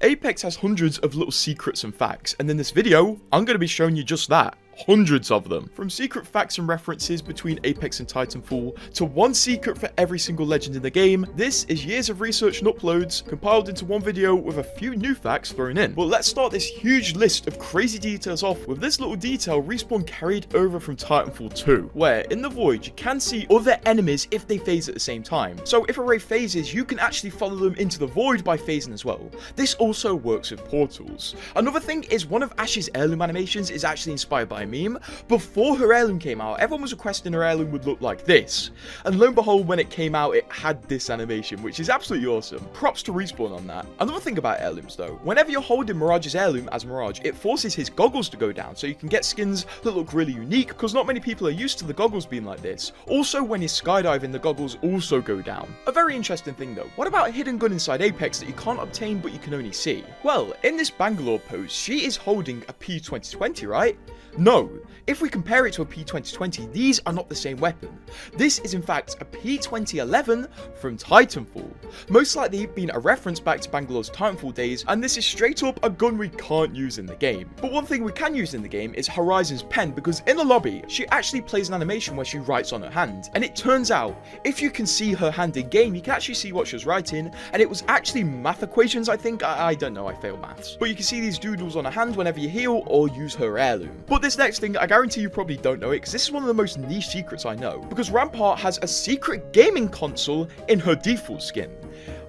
Apex has hundreds of little secrets and facts, and in this video, I'm going to be showing you just that. Hundreds of them. From secret facts and references between Apex and Titanfall, to one secret for every single legend in the game, this is years of research and uploads, compiled into one video with a few new facts thrown in. But let's start this huge list of crazy details off with this little detail Respawn carried over from Titanfall 2, where in the Void you can see other enemies if they phase at the same time. So if a ray phases, you can actually follow them into the Void by phasing as well. This also works with portals. Another thing is one of Ash's heirloom animations is actually inspired by a meme. Before her heirloom came out, everyone was requesting her heirloom would look like this, and lo and behold, when it came out, it had this animation, which is absolutely awesome. Props to Respawn on that. Another thing about heirlooms though, whenever you're holding Mirage's heirloom as Mirage, it forces his goggles to go down, so you can get skins that look really unique, because not many people are used to the goggles being like this. Also, when he's skydiving, the goggles also go down. A very interesting thing though, what about a hidden gun inside Apex that you can't obtain but you can only see? Well, in this Bangalore pose, she is holding a P2020, right? No, if we compare it to a P2020, these are not the same weapon. This is in fact a P2011 from Titanfall, most likely being a reference back to Bangalore's Titanfall days, and this is straight up a gun we can't use in the game. But one thing we can use in the game is Horizon's pen, because in the lobby, she actually plays an animation where she writes on her hand, and it turns out, if you can see her hand in game, you can actually see what she was writing, and it was actually math equations, I think. I don't know, I failed maths. But you can see these doodles on her hand whenever you heal or use her heirloom. But this next thing, I guarantee you probably don't know it, because this is one of the most niche secrets I know, because Rampart has a secret gaming console in her default skin.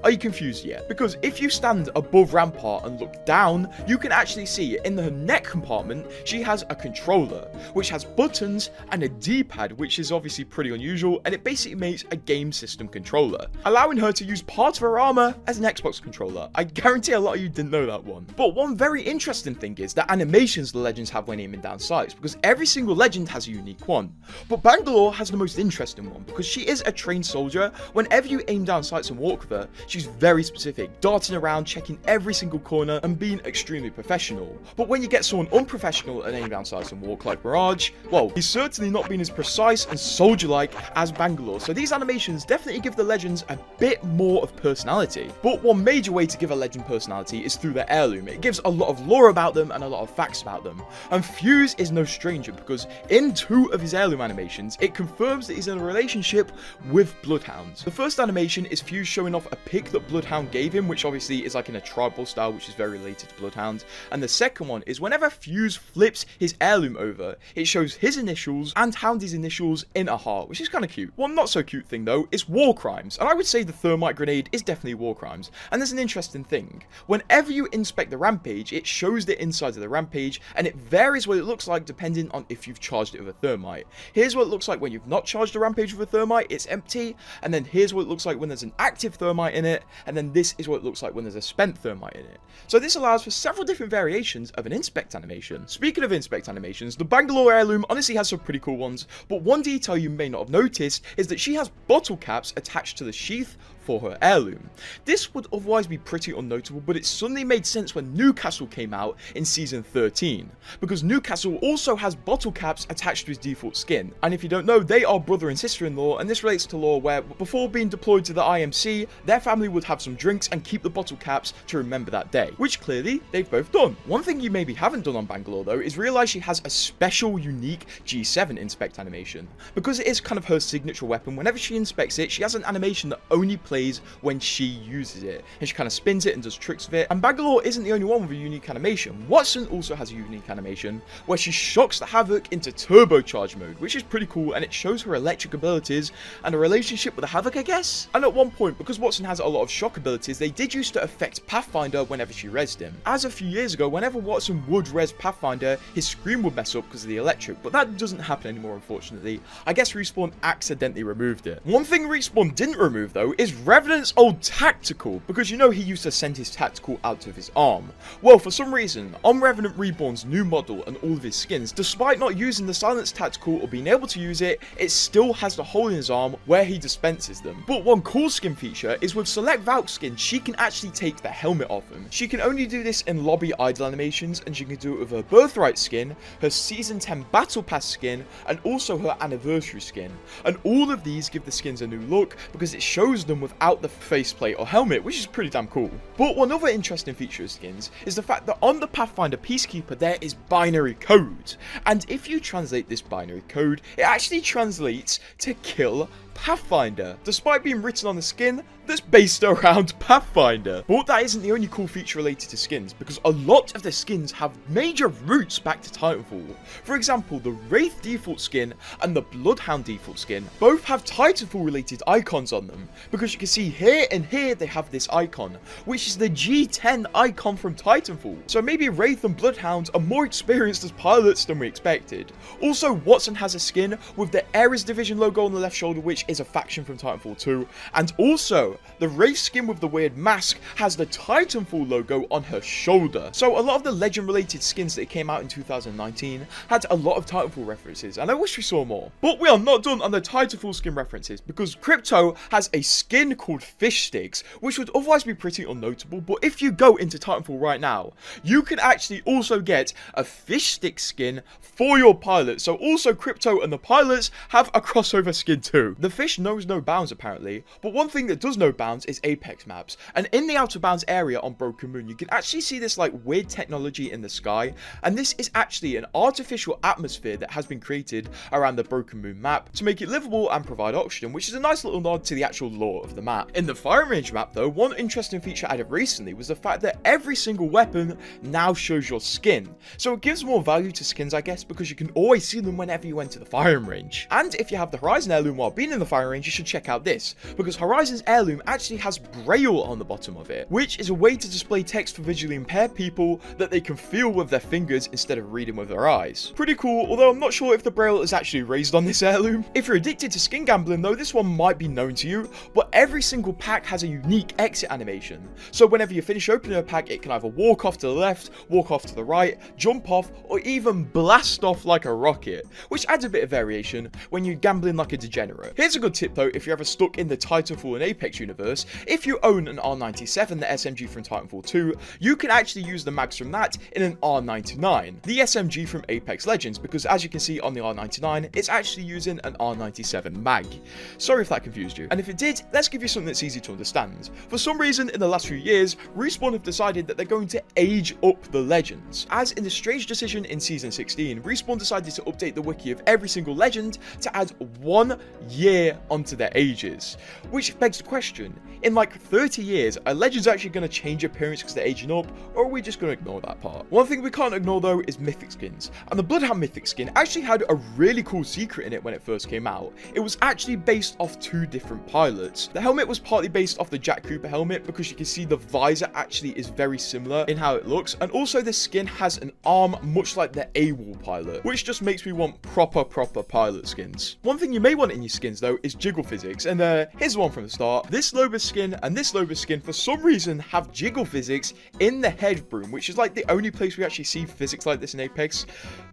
Are you confused yet? Because if you stand above Rampart and look down, you can actually see in her neck compartment, she has a controller, which has buttons and a D-pad, which is obviously pretty unusual, and it basically makes a game system controller, allowing her to use parts of her armor as an Xbox controller. I guarantee a lot of you didn't know that one. But one very interesting thing is the animations the legends have when aiming down sights, because every single legend has a unique one. But Bangalore has the most interesting one, because she is a trained soldier. Whenever you aim down sights and walk with her, she's very specific, darting around, checking every single corner, and being extremely professional. But when you get someone unprofessional and aim down sights and walk like Mirage, well, he's certainly not being as precise and soldier-like as Bangalore, so these animations definitely give the legends a bit more of personality. But one major way to give a legend personality is through their heirloom. It gives a lot of lore about them and a lot of facts about them. And Fuse is no stranger, because in 2 of his heirloom animations, it confirms that he's in a relationship with bloodhounds. The first animation is Fuse showing off a pic that Bloodhound gave him, which obviously is like in a tribal style, which is very related to Bloodhound. And the second one is whenever Fuse flips his heirloom over, it shows his initials and Houndy's initials in a heart, which is kind of cute. One not so cute thing though is war crimes, and I would say the thermite grenade is definitely war crimes. And there's an interesting thing, whenever you inspect the rampage, it shows the insides of the rampage, and it varies what it looks like depending on if you've charged it with a thermite. Here's what it looks like when you've not charged the rampage with a thermite, it's empty, and then here's what it looks like when there's an active thermite in it, and then this is what it looks like when there's a spent thermite in it. So this allows for several different variations of an inspect animation. Speaking of inspect animations, the Bangalore heirloom honestly has some pretty cool ones, but one detail you may not have noticed is that she has bottle caps attached to the sheath for her heirloom. This would otherwise be pretty unnotable, but it suddenly made sense when Newcastle came out in season 13, because Newcastle also has bottle caps attached to his default skin, and if you don't know, they are brother and sister-in-law, and this relates to lore where before being deployed to the IMC, their family would have some drinks and keep the bottle caps to remember that day, which clearly they've both done. One thing you maybe haven't done on Bangalore though is realize she has a special unique G7 inspect animation. Because it is kind of her signature weapon, whenever she inspects it, she has an animation that only plays when she uses it, and she kind of spins it and does tricks with it. And Bangalore isn't the only one with a unique animation. Watson also has a unique animation where she shocks the Havoc into turbocharge mode, which is pretty cool, and it shows her electric abilities and a relationship with the Havoc, I guess. And at one point, because Watson has a lot of shock abilities, they did used to affect Pathfinder whenever she rezzed him. As a few years ago, whenever Watson would res Pathfinder, his screen would mess up because of the electric, but that doesn't happen anymore, unfortunately. I guess Respawn accidentally removed it. One thing Respawn didn't remove though is Revenant's old tactical, because you know he used to send his tactical out of his arm. Well, for some reason, on Revenant Reborn's new model and all of his skins, despite not using the Silence tactical or being able to use it, it still has the hole in his arm where he dispenses them. But one cool skin feature is with select Valk skins, she can actually take the helmet off him. She can only do this in lobby idle animations, and she can do it with her Birthright skin, her Season 10 Battle Pass skin, and also her Anniversary skin. And all of these give the skins a new look because it shows them with without the faceplate or helmet, which is pretty damn cool. But one other interesting feature of skins is the fact that on the Pathfinder Peacekeeper there is binary code, and if you translate this binary code, it actually translates to kill Pathfinder, despite being written on the skin that's based around Pathfinder. But that isn't the only cool feature related to skins, because a lot of the skins have major roots back to Titanfall. For example, the Wraith default skin and the Bloodhound default skin both have Titanfall related icons on them, because you can see here and here they have this icon, which is the G10 icon from Titanfall. So maybe Wraith and Bloodhound are more experienced as pilots than we expected. Also, Watson has a skin with the Ares Division logo on the left shoulder, which is a faction from Titanfall 2, and also the Wraith skin with the weird mask has the Titanfall logo on her shoulder. So a lot of the legend related skins that came out in 2019 had a lot of Titanfall references, and I wish we saw more. But we are not done on the Titanfall skin references, because Crypto has a skin called Fish Sticks, which would otherwise be pretty unnotable, but if you go into Titanfall right now, you can actually also get a Fish Stick skin for your pilot. So also Crypto and the pilots have a crossover skin too. The fish knows no bounds apparently, but one thing that does know bounds is Apex maps, and in the outer bounds area on Broken Moon you can actually see this like weird technology in the sky, and this is actually an artificial atmosphere that has been created around the Broken Moon map to make it livable and provide oxygen, which is a nice little nod to the actual lore of the map. In the firing range map though, one interesting feature added recently was the fact that every single weapon now shows your skin, so it gives more value to skins I guess, because you can always see them whenever you enter the firing range. And if you have the Horizon heirloom while being in the firing range, you should check out this, because Horizon's heirloom actually has Braille on the bottom of it, which is a way to display text for visually impaired people that they can feel with their fingers instead of reading with their eyes. Pretty cool, although I'm not sure if the Braille is actually raised on this heirloom. If you're addicted to skin gambling though, this one might be known to you, but every single pack has a unique exit animation. So whenever you finish opening a pack, it can either walk off to the left, walk off to the right, jump off, or even blast off like a rocket, which adds a bit of variation when you're gambling like a degenerate. Here's a good tip though, if you're ever stuck in the Titanfall and Apex universe, if you own an R97, the SMG from Titanfall 2, you can actually use the mags from that in an R99, the SMG from Apex Legends, because as you can see on the R99, it's actually using an R97 mag. Sorry if that confused you, and if it did, let's give you something that's easy to understand. For some reason in the last few years, Respawn have decided that they're going to age up the legends, as in a strange decision in Season 16, Respawn decided to update the wiki of every single legend to add 1 year onto their ages, which begs the question, in like 30 years, are legends actually going to change appearance because they're aging up, or are we just going to ignore that part? One thing we can't ignore though is mythic skins, and the Bloodhound mythic skin actually had a really cool secret in it when it first came out. It was actually based off 2 different pilots. The helmet was partly based off the Jack Cooper helmet, because you can see the visor actually is very similar in how it looks, and also the skin has an arm much like the AWOL pilot, which just makes me want proper pilot skins. One thing you may want in your skins though is jiggle physics, and here's one from the start. This Lobus skin and this Lobus skin for some reason have jiggle physics in the head broom, which is like the only place we actually see physics like this in Apex,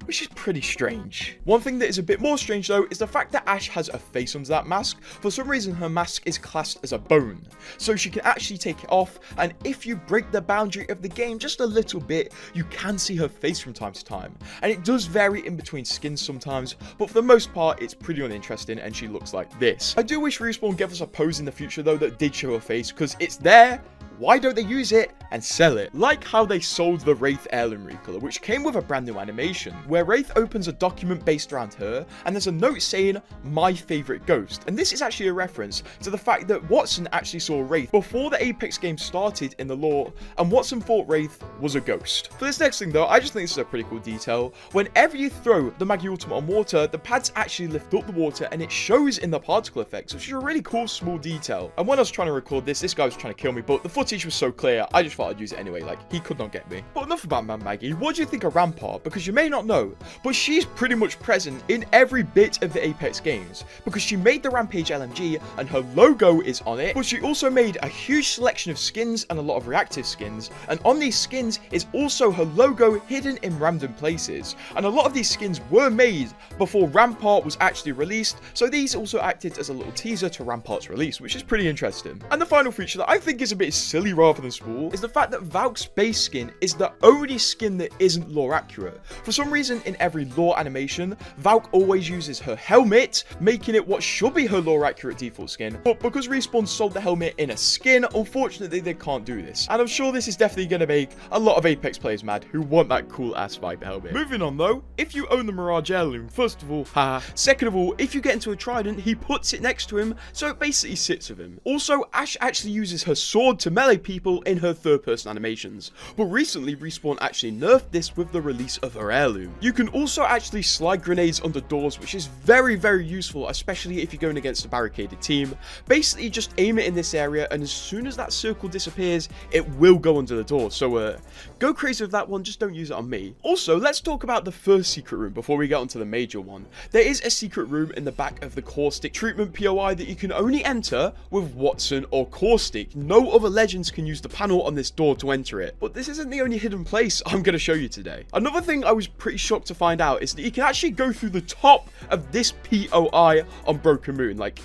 which is pretty strange. One thing that is a bit more strange though is the fact that Ash has a face under that mask. For some reason her mask is classed as a bone, so she can actually take it off, and if you break the boundary of the game just a little bit, you can see her face from time to time, and it does vary in between skins sometimes, but for the most part it's pretty uninteresting and she looks like this. I do wish Respawn gave us a pose in the future though that did show her face, because it's there. Why don't they use it and sell it? Like how they sold the Wraith heirloom recolor, which came with a brand new animation, where Wraith opens a document based around her, and there's a note saying, "My favorite ghost." And this is actually a reference to the fact that Watson actually saw Wraith before the Apex game started in the lore, and Watson thought Wraith was a ghost. For this next thing though, I just think this is a pretty cool detail. Whenever you throw the Maggie Ultimate on water, the pads actually lift up the water, and it shows in the particle effects, which is a really cool small detail. And when I was trying to record this guy was trying to kill me, but the footage was so clear, I just thought I'd use it anyway, like, he could not get me. But enough about Maggie, what do you think of Rampart? Because you may not know, but she's pretty much present in every bit of the Apex games, because she made the Rampage LMG, and her logo is on it, but she also made a huge selection of skins and a lot of reactive skins, and on these skins is also her logo hidden in random places, and a lot of these skins were made before Rampart was actually released, so these also acted as a little teaser to Rampart's release, which is pretty interesting. And the final feature that I think is a bit silly silly rather than small is the fact that Valk's base skin is the only skin that isn't lore accurate. For some reason, in every lore animation, Valk always uses her helmet, making it what should be her lore accurate default skin, but because Respawn sold the helmet in a skin, unfortunately they can't do this. And I'm sure this is definitely going to make a lot of Apex players mad who want that cool ass Viper helmet. Moving on though, if you own the Mirage heirloom, first of all, haha. Second of all, if you get into a Trident, he puts it next to him, so it basically sits with him. Also, Ash actually uses her sword to melee people in her third person animations, but recently Respawn actually nerfed this with the release of her heirloom. You can also actually slide grenades under doors, which is very useful, especially if you're going against a barricaded team. Basically just aim it in this area, and as soon as that circle disappears, it will go under the door, so go crazy with that one, just don't use it on me. Also, let's talk about the first secret room before we get onto the major one. There is a secret room in the back of the Caustic treatment POI that you can only enter with Watson or Caustic. No other legends can use the panel on this door to enter it, but this isn't the only hidden place I'm going to show you today. Another thing I was pretty shocked to find out is that you can actually go through the top of this POI on Broken Moon. Like,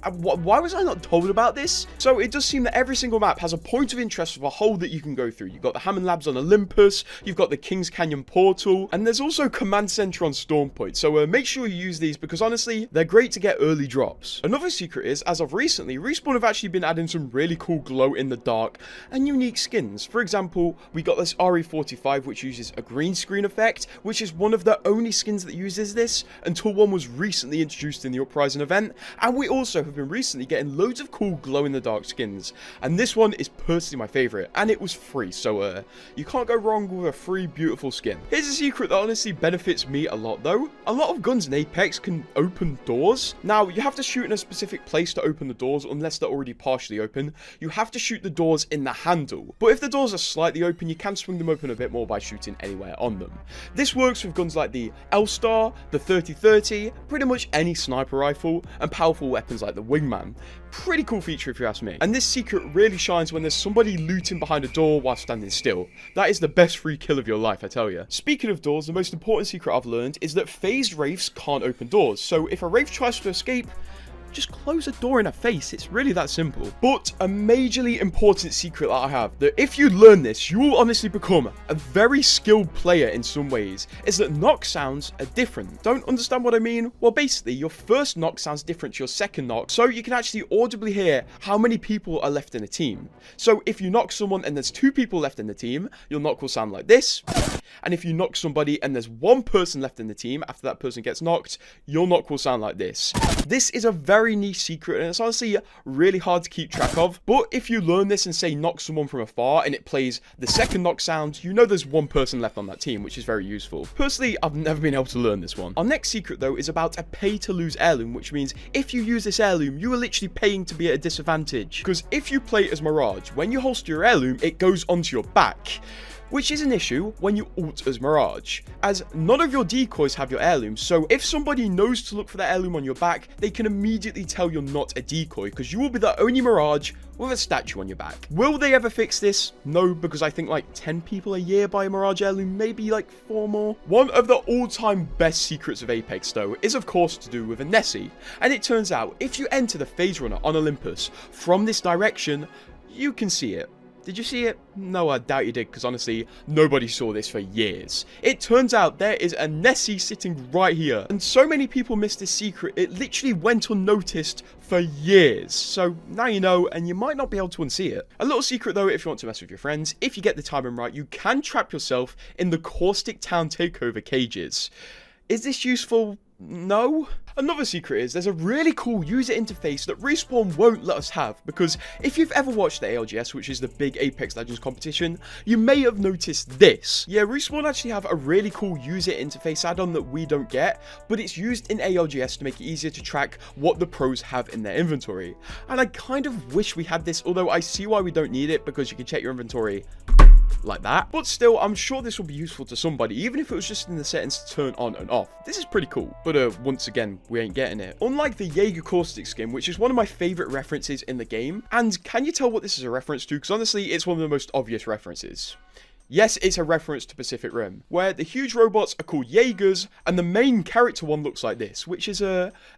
why was I not told about this? So it does seem that every single map has a point of interest with a hole that you can go through. You've got the Hammond Labs on Olympus, you've got the Kings Canyon portal, and there's also Command Center on Storm Point. So make sure you use these because honestly, they're great to get early drops. Another secret is, as of recently, Respawn have actually been adding some really cool glow in the dark and unique skins. For example, we got this RE45 which uses a green screen effect, which is one of the only skins that uses this until one was recently introduced in the Uprising event, and we also have been recently getting loads of cool glow-in-the-dark skins, and this one is personally my favorite, and it was free, so you can't go wrong with a free beautiful skin. Here's a secret that honestly benefits me a lot though. A lot of guns in Apex can open doors. Now, you have to shoot in a specific place to open the doors unless they're already partially open. You have to shoot the doors in the handle, but if the doors are slightly open, you can swing them open a bit more by shooting anywhere on them. This works with guns like the L-Star, the 30-30, pretty much any sniper rifle, and powerful weapons like the Wingman. Pretty cool feature if you ask me. And this secret really shines when there's somebody looting behind a door while standing still. That is the best free kill of your life, I tell you. Speaking of doors, the most important secret I've learned is that phased wraiths can't open doors. So if a wraith tries to escape, just close a door in her face. It's really that simple. But a majorly important secret that I have, that if you learn this, you will honestly become a very skilled player in some ways, is that knock sounds are different. Don't understand what I mean? Well, basically, your first knock sounds different to your second knock, so you can actually audibly hear how many people are left in a team. So if you knock someone and there's 2 people left in the team, your knock will sound like this. And if you knock somebody and there's 1 person left in the team after that person gets knocked, your knock will sound like this. This is a very niche secret, and it's honestly really hard to keep track of, but if you learn this and say knock someone from afar and it plays the second knock sound, you know there's 1 person left on that team, which is very useful. Personally, I've never been able to learn this one. Our next secret though is about a pay to lose heirloom, which means if you use this heirloom, you are literally paying to be at a disadvantage. Because if you play as Mirage, when you holster your heirloom, it goes onto your back, which is an issue when you ult as Mirage, as none of your decoys have your heirloom, so if somebody knows to look for the heirloom on your back, they can immediately tell you're not a decoy, because you will be the only Mirage with a statue on your back. Will they ever fix this? No, because I think like 10 people a year buy a Mirage heirloom, maybe like 4 more. One of the all-time best secrets of Apex though is of course to do with a Nessie, and it turns out if you enter the Phase Runner on Olympus from this direction, you can see it. Did you see it? No, I doubt you did, because honestly, nobody saw this for years. It turns out there is a Nessie sitting right here, and so many people missed this secret, it literally went unnoticed for years. So now you know, and you might not be able to unsee it. A little secret though, if you want to mess with your friends, if you get the timing right, you can trap yourself in the Caustic Town takeover cages. Is this useful? No. Another secret is there's a really cool user interface that Respawn won't let us have, because if you've ever watched the ALGS, which is the big Apex Legends competition, you may have noticed this. Yeah, Respawn actually have a really cool user interface add-on that we don't get, but it's used in ALGS to make it easier to track what the pros have in their inventory. And I kind of wish we had this, although I see why we don't need it, because you can check your inventory like that. But still, I'm sure this will be useful to somebody, even if it was just in the settings to turn on and off. This is pretty cool, but once again, we ain't getting it. Unlike the Jaeger Caustic skin, which is one of my favorite references in the game, and can you tell what this is a reference to? Because honestly, it's one of the most obvious references. Yes, it's a reference to Pacific Rim, where the huge robots are called Jaegers, and the main character one looks like this, which is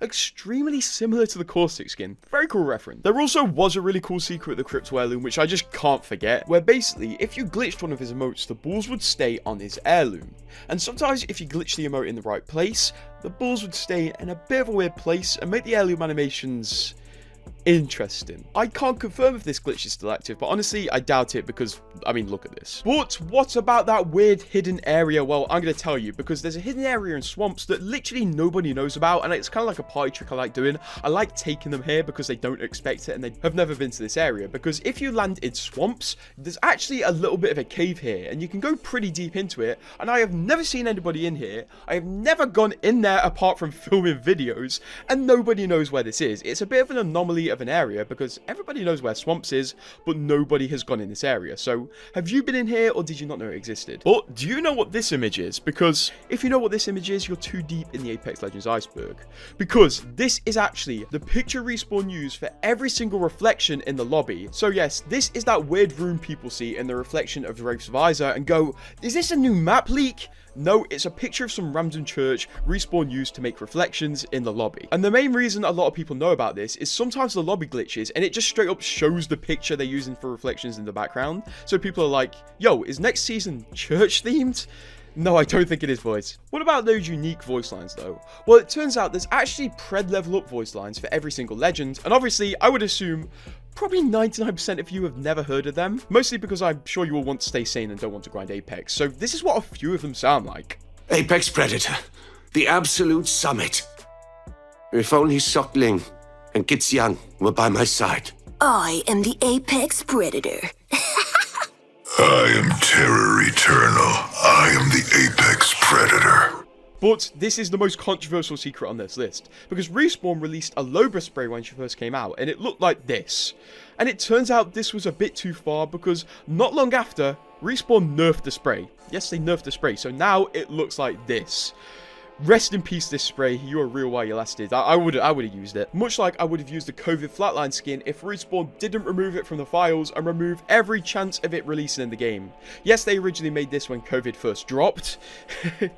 extremely similar to the Caustic skin. Very cool reference. There also was a really cool secret of the Crypto Heirloom, which I just can't forget, where basically, if you glitched one of his emotes, the balls would stay on his heirloom. And sometimes, if you glitch the emote in the right place, the balls would stay in a bit of a weird place and make the heirloom animations interesting. I can't confirm if this glitch is still active, but honestly, I doubt it because, I mean, look at this. But what about that weird hidden area? Well, I'm going to tell you, because there's a hidden area in swamps that literally nobody knows about, and it's kind of like a party trick I like doing. I like taking them here because they don't expect it and they have never been to this area, because if you land in swamps, there's actually a little bit of a cave here, and you can go pretty deep into it, and I have never seen anybody in here. I have never gone in there apart from filming videos, and nobody knows where this is. It's a bit of an anomaly of an area because everybody knows where swamps is, but nobody has gone in this area. So have you been in here, or did you not know it existed? But do you know what this image is? Because if you know what this image is, you're too deep in the Apex Legends iceberg, because this is actually the picture Respawn used for every single reflection in the lobby. So yes, this is that weird room people see in the reflection of the Wraith's visor and go, is this a new map leak? No, it's a picture of some random church Respawn used to make reflections in the lobby. And the main reason a lot of people know about this is sometimes the lobby glitches and it just straight up shows the picture they're using for reflections in the background. So people are like, yo, is next season church themed? No, I don't think it is, voice. What about those unique voice lines, though? Well, it turns out there's actually pred level up voice lines for every single legend, and obviously, I would assume probably 99% of you have never heard of them, mostly because I'm sure you will want to stay sane and don't want to grind Apex, so this is what a few of them sound like. Apex Predator, the absolute summit. If only Sockling and Kitsiang were by my side. I am the Apex Predator. I am Terror Eternal. I am the Apex Predator. But this is the most controversial secret on this list, because Respawn released a Lobra spray when she first came out, and it looked like this. And it turns out this was a bit too far, because not long after, Respawn nerfed the spray. Yes, they nerfed the spray, so now it looks like this. Rest in peace, this spray. You are real while you lasted. I would have used it. Much like I would have used the COVID flatline skin if Respawn didn't remove it from the files and remove every chance of it releasing in the game. Yes, they originally made this when COVID first dropped.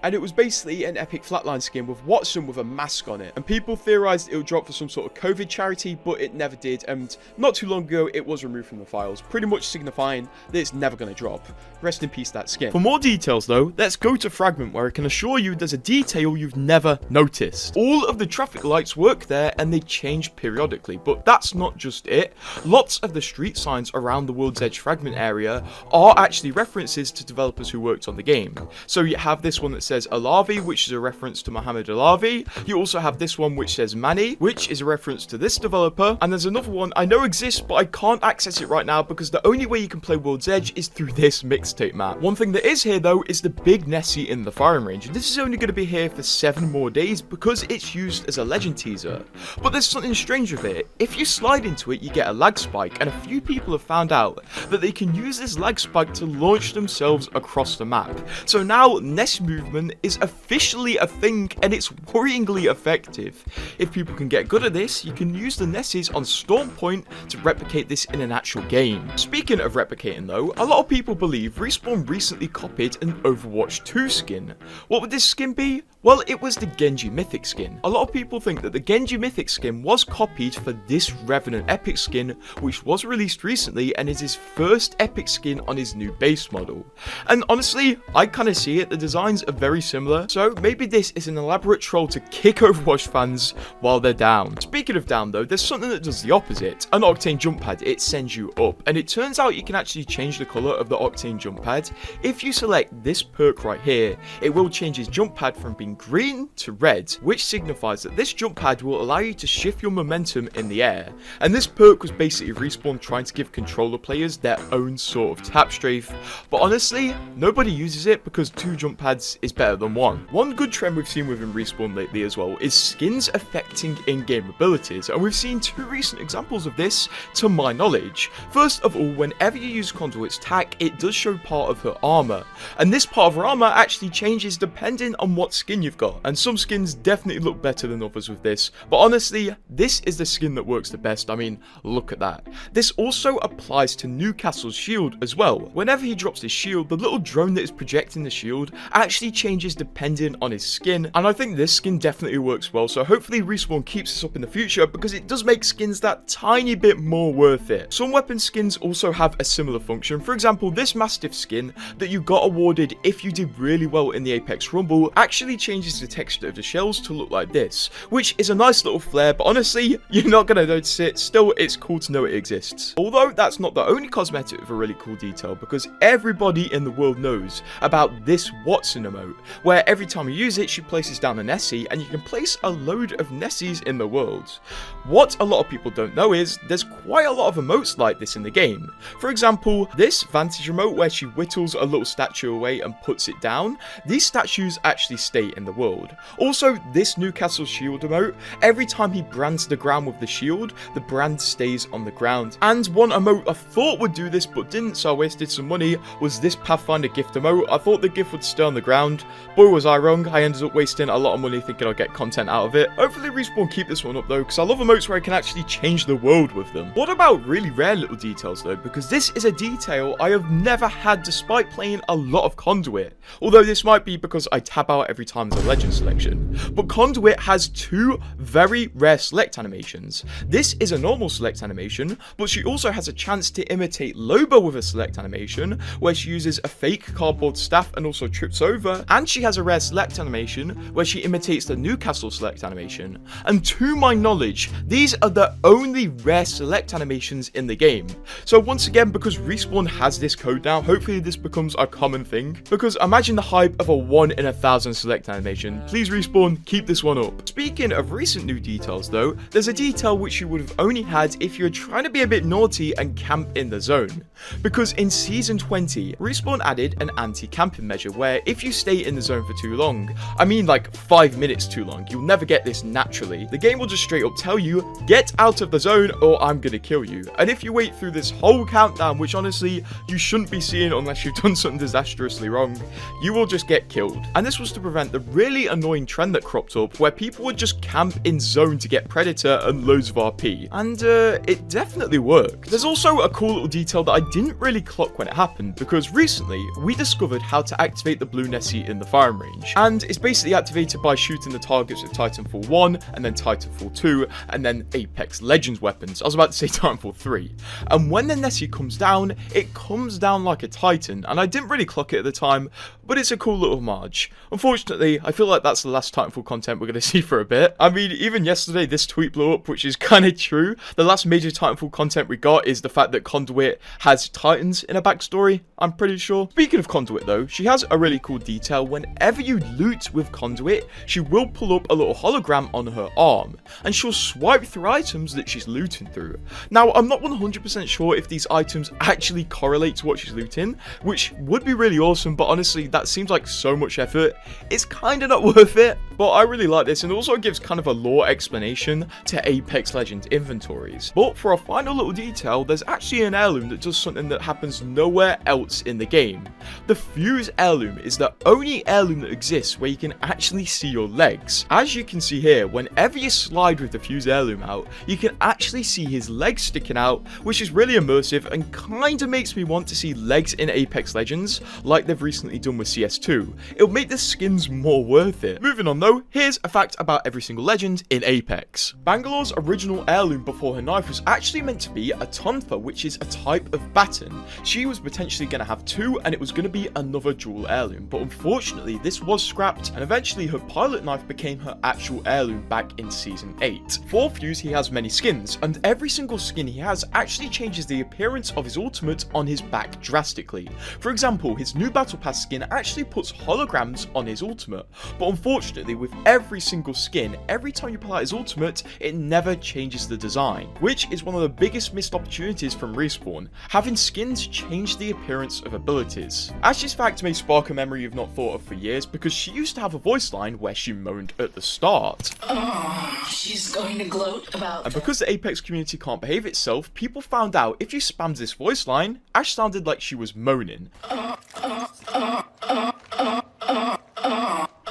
And it was basically an epic flatline skin with Watson with a mask on it. And people theorized it would drop for some sort of COVID charity, but it never did. And not too long ago, it was removed from the files, pretty much signifying that it's never going to drop. Rest in peace, that skin. For more details though, let's go to Fragment, where I can assure you there's a detail you've never noticed. All of the traffic lights work there and they change periodically, but that's not just it. Lots of the street signs around the World's Edge Fragment area are actually references to developers who worked on the game. So you have this one that says Alavi, which is a reference to Mohammed Alavi. You also have this one which says Mani, which is a reference to this developer. And there's another one I know exists, but I can't access it right now because the only way you can play World's Edge is through this mixtape map. One thing that is here though is the big Nessie in the firing range. And this is only going to be here for 7 more days because it's used as a legend teaser. But there's something strange with it. If you slide into it, you get a lag spike, and a few people have found out that they can use this lag spike to launch themselves across the map. So now Ness movement is officially a thing, and it's worryingly effective. If people can get good at this, you can use the Nesses on Storm Point to replicate this in an actual game. Speaking of replicating though, a lot of people believe Respawn recently copied an Overwatch 2 skin. What would this skin be? Well, it was the Genji Mythic skin. A lot of people think that the Genji Mythic skin was copied for this Revenant Epic skin, which was released recently and is his first Epic skin on his new base model. And honestly, I kind of see it, the designs are very similar, so maybe this is an elaborate troll to kick Overwatch fans while they're down. Speaking of down though, there's something that does the opposite. An Octane jump pad, it sends you up, and it turns out you can actually change the colour of the Octane jump pad. If you select this perk right here, it will change his jump pad from being green to red, which signifies that this jump pad will allow you to shift your momentum in the air. And this perk was basically Respawn trying to give controller players their own sort of tap strafe, but honestly, nobody uses it because 2 jump pads is better than 1. One good trend we've seen within Respawn lately as well is skins affecting in-game abilities, and we've seen 2 recent examples of this to my knowledge. First of all, whenever you use Conduit's tack, it does show part of her armor, and this part of her armor actually changes depending on what skin skin you've got, and some skins definitely look better than others with this, but honestly, this is the skin that works the best. I mean, look at that. This also applies to Newcastle's shield as well. Whenever he drops his shield, the little drone that is projecting the shield actually changes depending on his skin, and I think this skin definitely works well, so hopefully Respawn keeps this up in the future because it does make skins that tiny bit more worth it. Some weapon skins also have a similar function. For example, this Mastiff skin that you got awarded if you did really well in the Apex Rumble actually changes the texture of the shells to look like this, which is a nice little flare, but honestly, you're not going to notice it. Still, it's cool to know it exists. Although that's not the only cosmetic with a really cool detail, because everybody in the world knows about this Watson emote, where every time you use it, she places down a Nessie, and you can place a load of Nessies in the world. What a lot of people don't know is there's quite a lot of emotes like this in the game. For example, this Vantage emote where she whittles a little statue away and puts it down, these statues actually stay in the world. Also, this Newcastle shield emote, every time he brands the ground with the shield, the brand stays on the ground. And one emote I thought would do this but didn't, so I wasted some money, was this Pathfinder gift emote. I thought the gift would stay on the ground. Boy, was I wrong. I ended up wasting a lot of money thinking I'd get content out of it. Hopefully Respawn keep this one up though, because I love emotes where I can actually change the world with them. What about really rare little details though, because this is a detail I have never had despite playing a lot of Conduit. Although this might be because I tab out every time there's a legend selection. But Conduit has two very rare select animations. This is a normal select animation, but she also has a chance to imitate Loba with a select animation, where she uses a fake cardboard staff and also trips over, and she has a rare select animation where she imitates the Newcastle select animation. And to my knowledge, these are the only rare select animations in the game. So once again, because Respawn has this code now, hopefully this becomes a common thing, because imagine the hype of a 1 in 1,000 select animation. Please Respawn, keep this one up. Speaking of recent new details though, there's a detail which you would have only had if you're trying to be a bit naughty and camp in the zone. Because in Season 20, Respawn added an anti-camping measure where if you stay in the zone for too long, I mean like 5 minutes too long, you'll never get this naturally. The game will just straight up tell you, get out of the zone or I'm gonna kill you. And if you wait through this whole countdown, which honestly you shouldn't be seeing unless you've done something disastrously wrong, you will just get killed. And this was to prevent the really annoying trend that cropped up where people would just camp in zone to get Predator and loads of RP. And it definitely worked. There's also a cool little detail that I didn't really clock when it happened, because recently we discovered how to activate the blue Nessie in the firing range. And it's basically activated by shooting the targets with Titanfall 1 and then Titanfall 2 and then Apex Legends weapons. I was about to say Titanfall 3. And when the Nessie comes down, it comes down like a Titan, and I didn't really clock it at the time, but it's a cool little marge. Unfortunately, I feel like that's the last Titanfall content we're going to see for a bit. I mean, even yesterday this tweet blew up, which is kind of true. The last major Titanfall content we got is the fact that Conduit has Titans in a backstory, I'm pretty sure. Speaking of Conduit though, she has a really cool detail. Whenever you loot with Conduit, she will pull up a little hologram on her arm, and she'll swipe through items that she's looting through. Now, I'm not 100% sure if these items actually correlate to what she's looting, which would be really awesome, but honestly, that seems like so much effort. It's kind of not worth it, but I really like this, and it also gives kind of a lore explanation to Apex Legends inventories. But for a final little detail, there's actually an heirloom that does something that happens nowhere else in the game. The Fuse heirloom is the only heirloom that exists where you can actually see your legs. As you can see here, whenever you slide with the Fuse heirloom out, you can actually see his legs sticking out, which is really immersive and kind of makes me want to see legs in Apex Legends like they've recently done with CS2. It'll make the skins more worth it. Moving on though, here's a fact about every single legend in Apex. Bangalore's original heirloom before her knife was actually meant to be a tonfa, which is a type of baton. She was potentially going to have two, and it was going to be another dual heirloom, but unfortunately this was scrapped, and eventually her pilot knife became her actual heirloom back in Season 8. For Fuse, he has many skins, and every single skin he has actually changes the appearance of his ultimate on his back drastically. For example, his new Battle Pass skin actually puts holograms on his ultimate, but unfortunately with every single skin, every time you pull out his ultimate, it never changes the design, which is one of the biggest missed opportunities from Respawn, having skins change the appearance of abilities. Ash's fact may spark a memory you've not thought of for years, because she used to have a voice line where she moaned at the start. Oh, she's going to gloat about... And because the Apex community can't behave itself, people found out if you spammed this voice line, Ash sounded like she was moaning.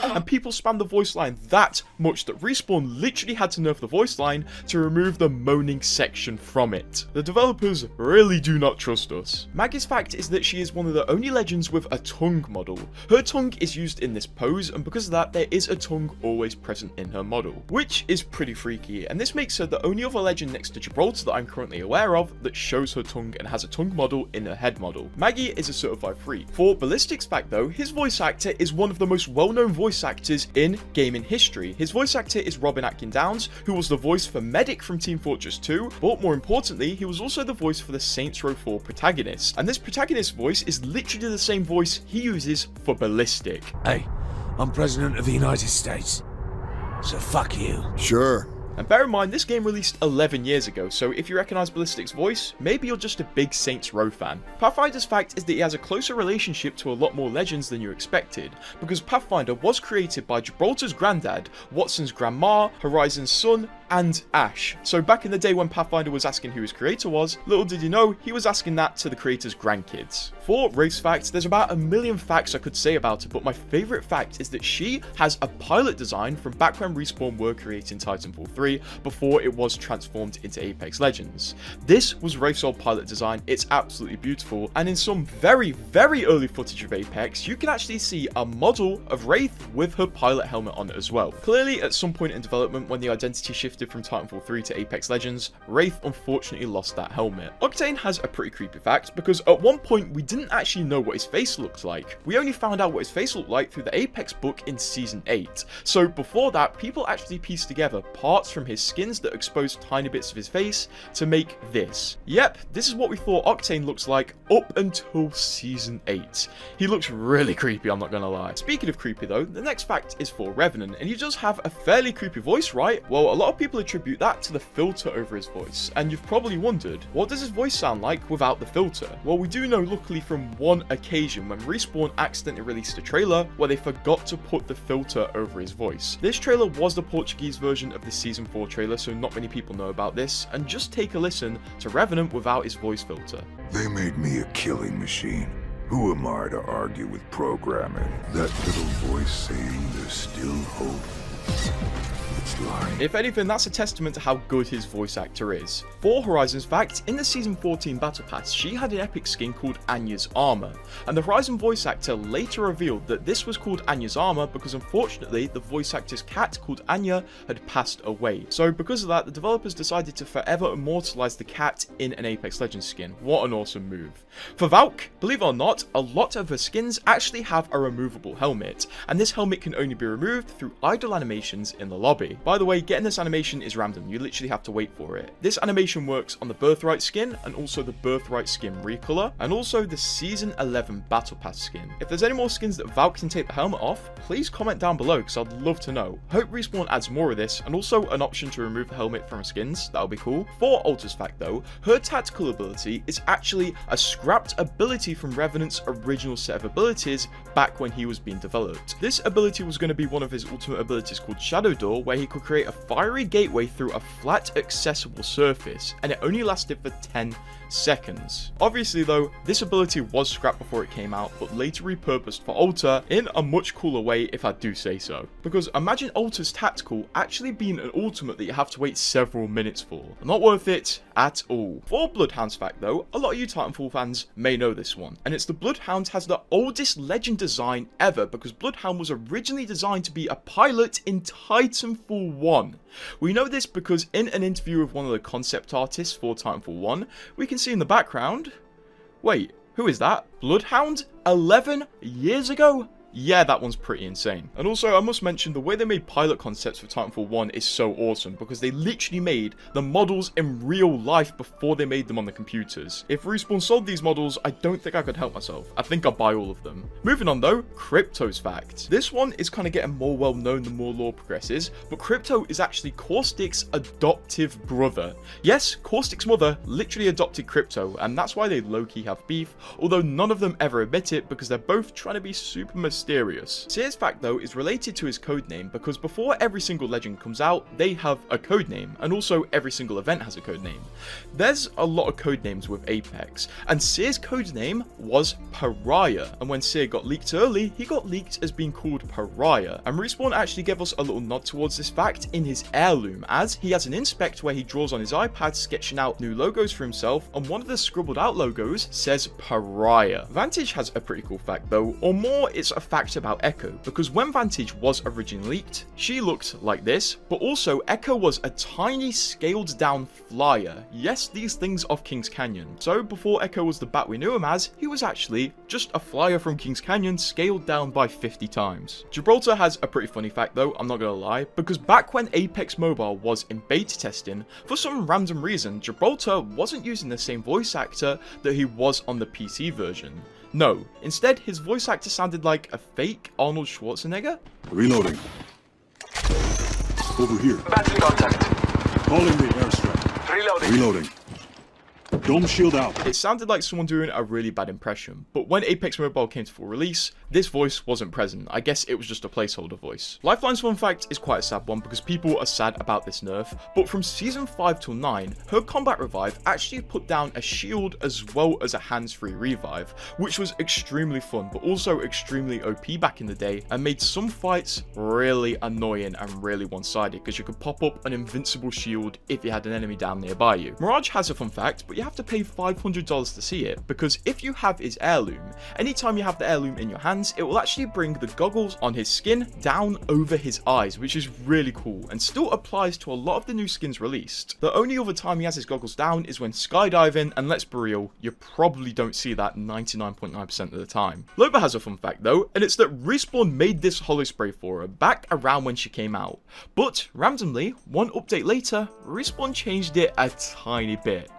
And people people spammed the voice line that much that Respawn literally had to nerf the voice line to remove the moaning section from it. The developers really do not trust us. Maggie's fact is that she is one of the only legends with a tongue model. Her tongue is used in this pose, and because of that, there is a tongue always present in her model, which is pretty freaky, and this makes her the only other legend next to Gibraltar that I'm currently aware of that shows her tongue and has a tongue model in her head model. Maggie is a certified freak. For Ballistic's fact though, his voice actor is one of the most well-known voice actors in gaming history. His voice actor is Robin Atkin Downes, who was the voice for Medic from Team Fortress 2, but more importantly, he was also the voice for the Saints Row 4 protagonist. And this protagonist voice is literally the same voice he uses for Ballistic. Hey, I'm President of the United States, so fuck you. Sure. And bear in mind, this game released 11 years ago, so if you recognise Ballistic's voice, maybe you're just a big Saints Row fan. Pathfinder's fact is that he has a closer relationship to a lot more legends than you expected, because Pathfinder was created by Gibraltar's granddad, Watson's grandma, Horizon's son, and Ash. So back in the day when Pathfinder was asking who his creator was, little did you know, he was asking that to the creator's grandkids. For Wraith's facts, there's about a million facts I could say about her, but my favourite fact is that she has a pilot design from back when Respawn were creating Titanfall 3 before it was transformed into Apex Legends. This was Wraith's old pilot design, it's absolutely beautiful, and in some very, very early footage of Apex, you can actually see a model of Wraith with her pilot helmet on it as well. Clearly, at some point in development when the identity shifted from Titanfall 3 to Apex Legends, Wraith unfortunately lost that helmet. Octane has a pretty creepy fact, because at one point we didn't actually know what his face looked like. We only found out what his face looked like through the Apex book in Season 8. So before that, people actually pieced together parts from his skins that exposed tiny bits of his face to make this. Yep, this is what we thought Octane looks like up until Season 8. He looks really creepy, I'm not gonna lie. Speaking of creepy though, the next fact is for Revenant, and he does have a fairly creepy voice, right? Well, a lot of people attribute that to the filter over his voice, and you've probably wondered, what does his voice sound like without the filter? Well, we do know luckily from one occasion when Respawn accidentally released a trailer where they forgot to put the filter over his voice. This trailer was the Portuguese version of the Season 4 trailer, so not many people know about this, and just take a listen to Revenant without his voice filter. They made me a killing machine. Who am I to argue with programming? That little voice saying there's still hope. It's lying. If anything, that's a testament to how good his voice actor is. For Horizon's fact, in the Season 14 Battle Pass, she had an epic skin called Anya's Armor, and the Horizon voice actor later revealed that this was called Anya's Armor because unfortunately the voice actor's cat called Anya had passed away. So because of that, the developers decided to forever immortalize the cat in an Apex Legends skin. What an awesome move. For Valk, believe it or not, a lot of her skins actually have a removable helmet, and this helmet can only be removed through idle animations in the lobby. By the way, getting this animation is random, you literally have to wait for it. This animation works on the Birthright skin, and also the Birthright skin recolor, and also the Season 11 Battle Pass skin. If there's any more skins that Valk can take the helmet off, please comment down below because I'd love to know. Hope Respawn adds more of this, and also an option to remove the helmet from her skins, that'll be cool. For Ultra's fact though, her tactical ability is actually a scrapped ability from Revenant's original set of abilities back when he was being developed. This ability was going to be one of his ultimate abilities called Shadow Door, where he could create a fiery gateway through a flat accessible surface, and it only lasted for 10 seconds. Obviously though, this ability was scrapped before it came out, but later repurposed for Ultra in a much cooler way if I do say so. Because imagine Ultra's tactical actually being an ultimate that you have to wait several minutes for. Not worth it at all. For Bloodhound's fact though, a lot of you Titanfall fans may know this one, and it's the Bloodhound has the oldest legend design ever, because Bloodhound was originally designed to be a pilot in Titanfall 1. We know this because in an interview with one of the concept artists for Titanfall 1, we can see in the background, wait, who is that? Bloodhound? 11 years ago? Yeah, that one's pretty insane. And also, I must mention, the way they made pilot concepts for Titanfall 1 is so awesome, because they literally made the models in real life before they made them on the computers. If Respawn sold these models, I don't think I could help myself. I think I'd buy all of them. Moving on though, Crypto's fact. This one is kind of getting more well known the more lore progresses, but Crypto is actually Caustic's adoptive brother. Yes, Caustic's mother literally adopted Crypto, and that's why they low-key have beef, although none of them ever admit it because they're both trying to be super mysterious mysterious. Seer's fact though is related to his codename because before every single legend comes out, they have a codename, and also every single event has a codename. There's a lot of codenames with Apex, and Seer's codename was Pariah, and when Seer got leaked early, he got leaked as being called Pariah, and Respawn actually gave us a little nod towards this fact in his heirloom, as he has an inspect where he draws on his iPad sketching out new logos for himself, and one of the scribbled out logos says Pariah. Vantage has a pretty cool fact though, or more it's a fact about Echo, because when Vantage was originally leaked, she looked like this, but also Echo was a tiny scaled down flyer. Yes, these things off Kings Canyon. So before Echo was the bat we knew him as, he was actually just a flyer from Kings Canyon scaled down by 50 times. Gibraltar has a pretty funny fact though, I'm not gonna lie, because back when Apex Mobile was in beta testing, for some random reason, Gibraltar wasn't using the same voice actor that he was on the PC version. No, instead his voice actor sounded like a fake Arnold Schwarzenegger. Reloading. Over here. Battery contact. Calling the airstrike. Reloading. Reloading. Dome shield out. It sounded like someone doing a really bad impression, but when Apex Mobile came to full release, this voice wasn't present. I guess it was just a placeholder voice. Lifeline's fun fact is quite a sad one because people are sad about this nerf, but from season 5 till 9, her combat revive actually put down a shield as well as a hands-free revive, which was extremely fun, but also extremely OP back in the day, and made some fights really annoying and really one-sided because you could pop up an invincible shield if you had an enemy down nearby you. Mirage has a fun fact, but you have to pay $500 to see it, because if you have his heirloom, anytime you have the heirloom in your hands, it will actually bring the goggles on his skin down over his eyes, which is really cool and still applies to a lot of the new skins released. The only other time he has his goggles down is when skydiving, and let's be real, you probably don't see that 99.9% of the time. Loba has a fun fact though, and it's that Respawn made this holo spray for her back around when she came out, but randomly, one update later, Respawn changed it a tiny bit.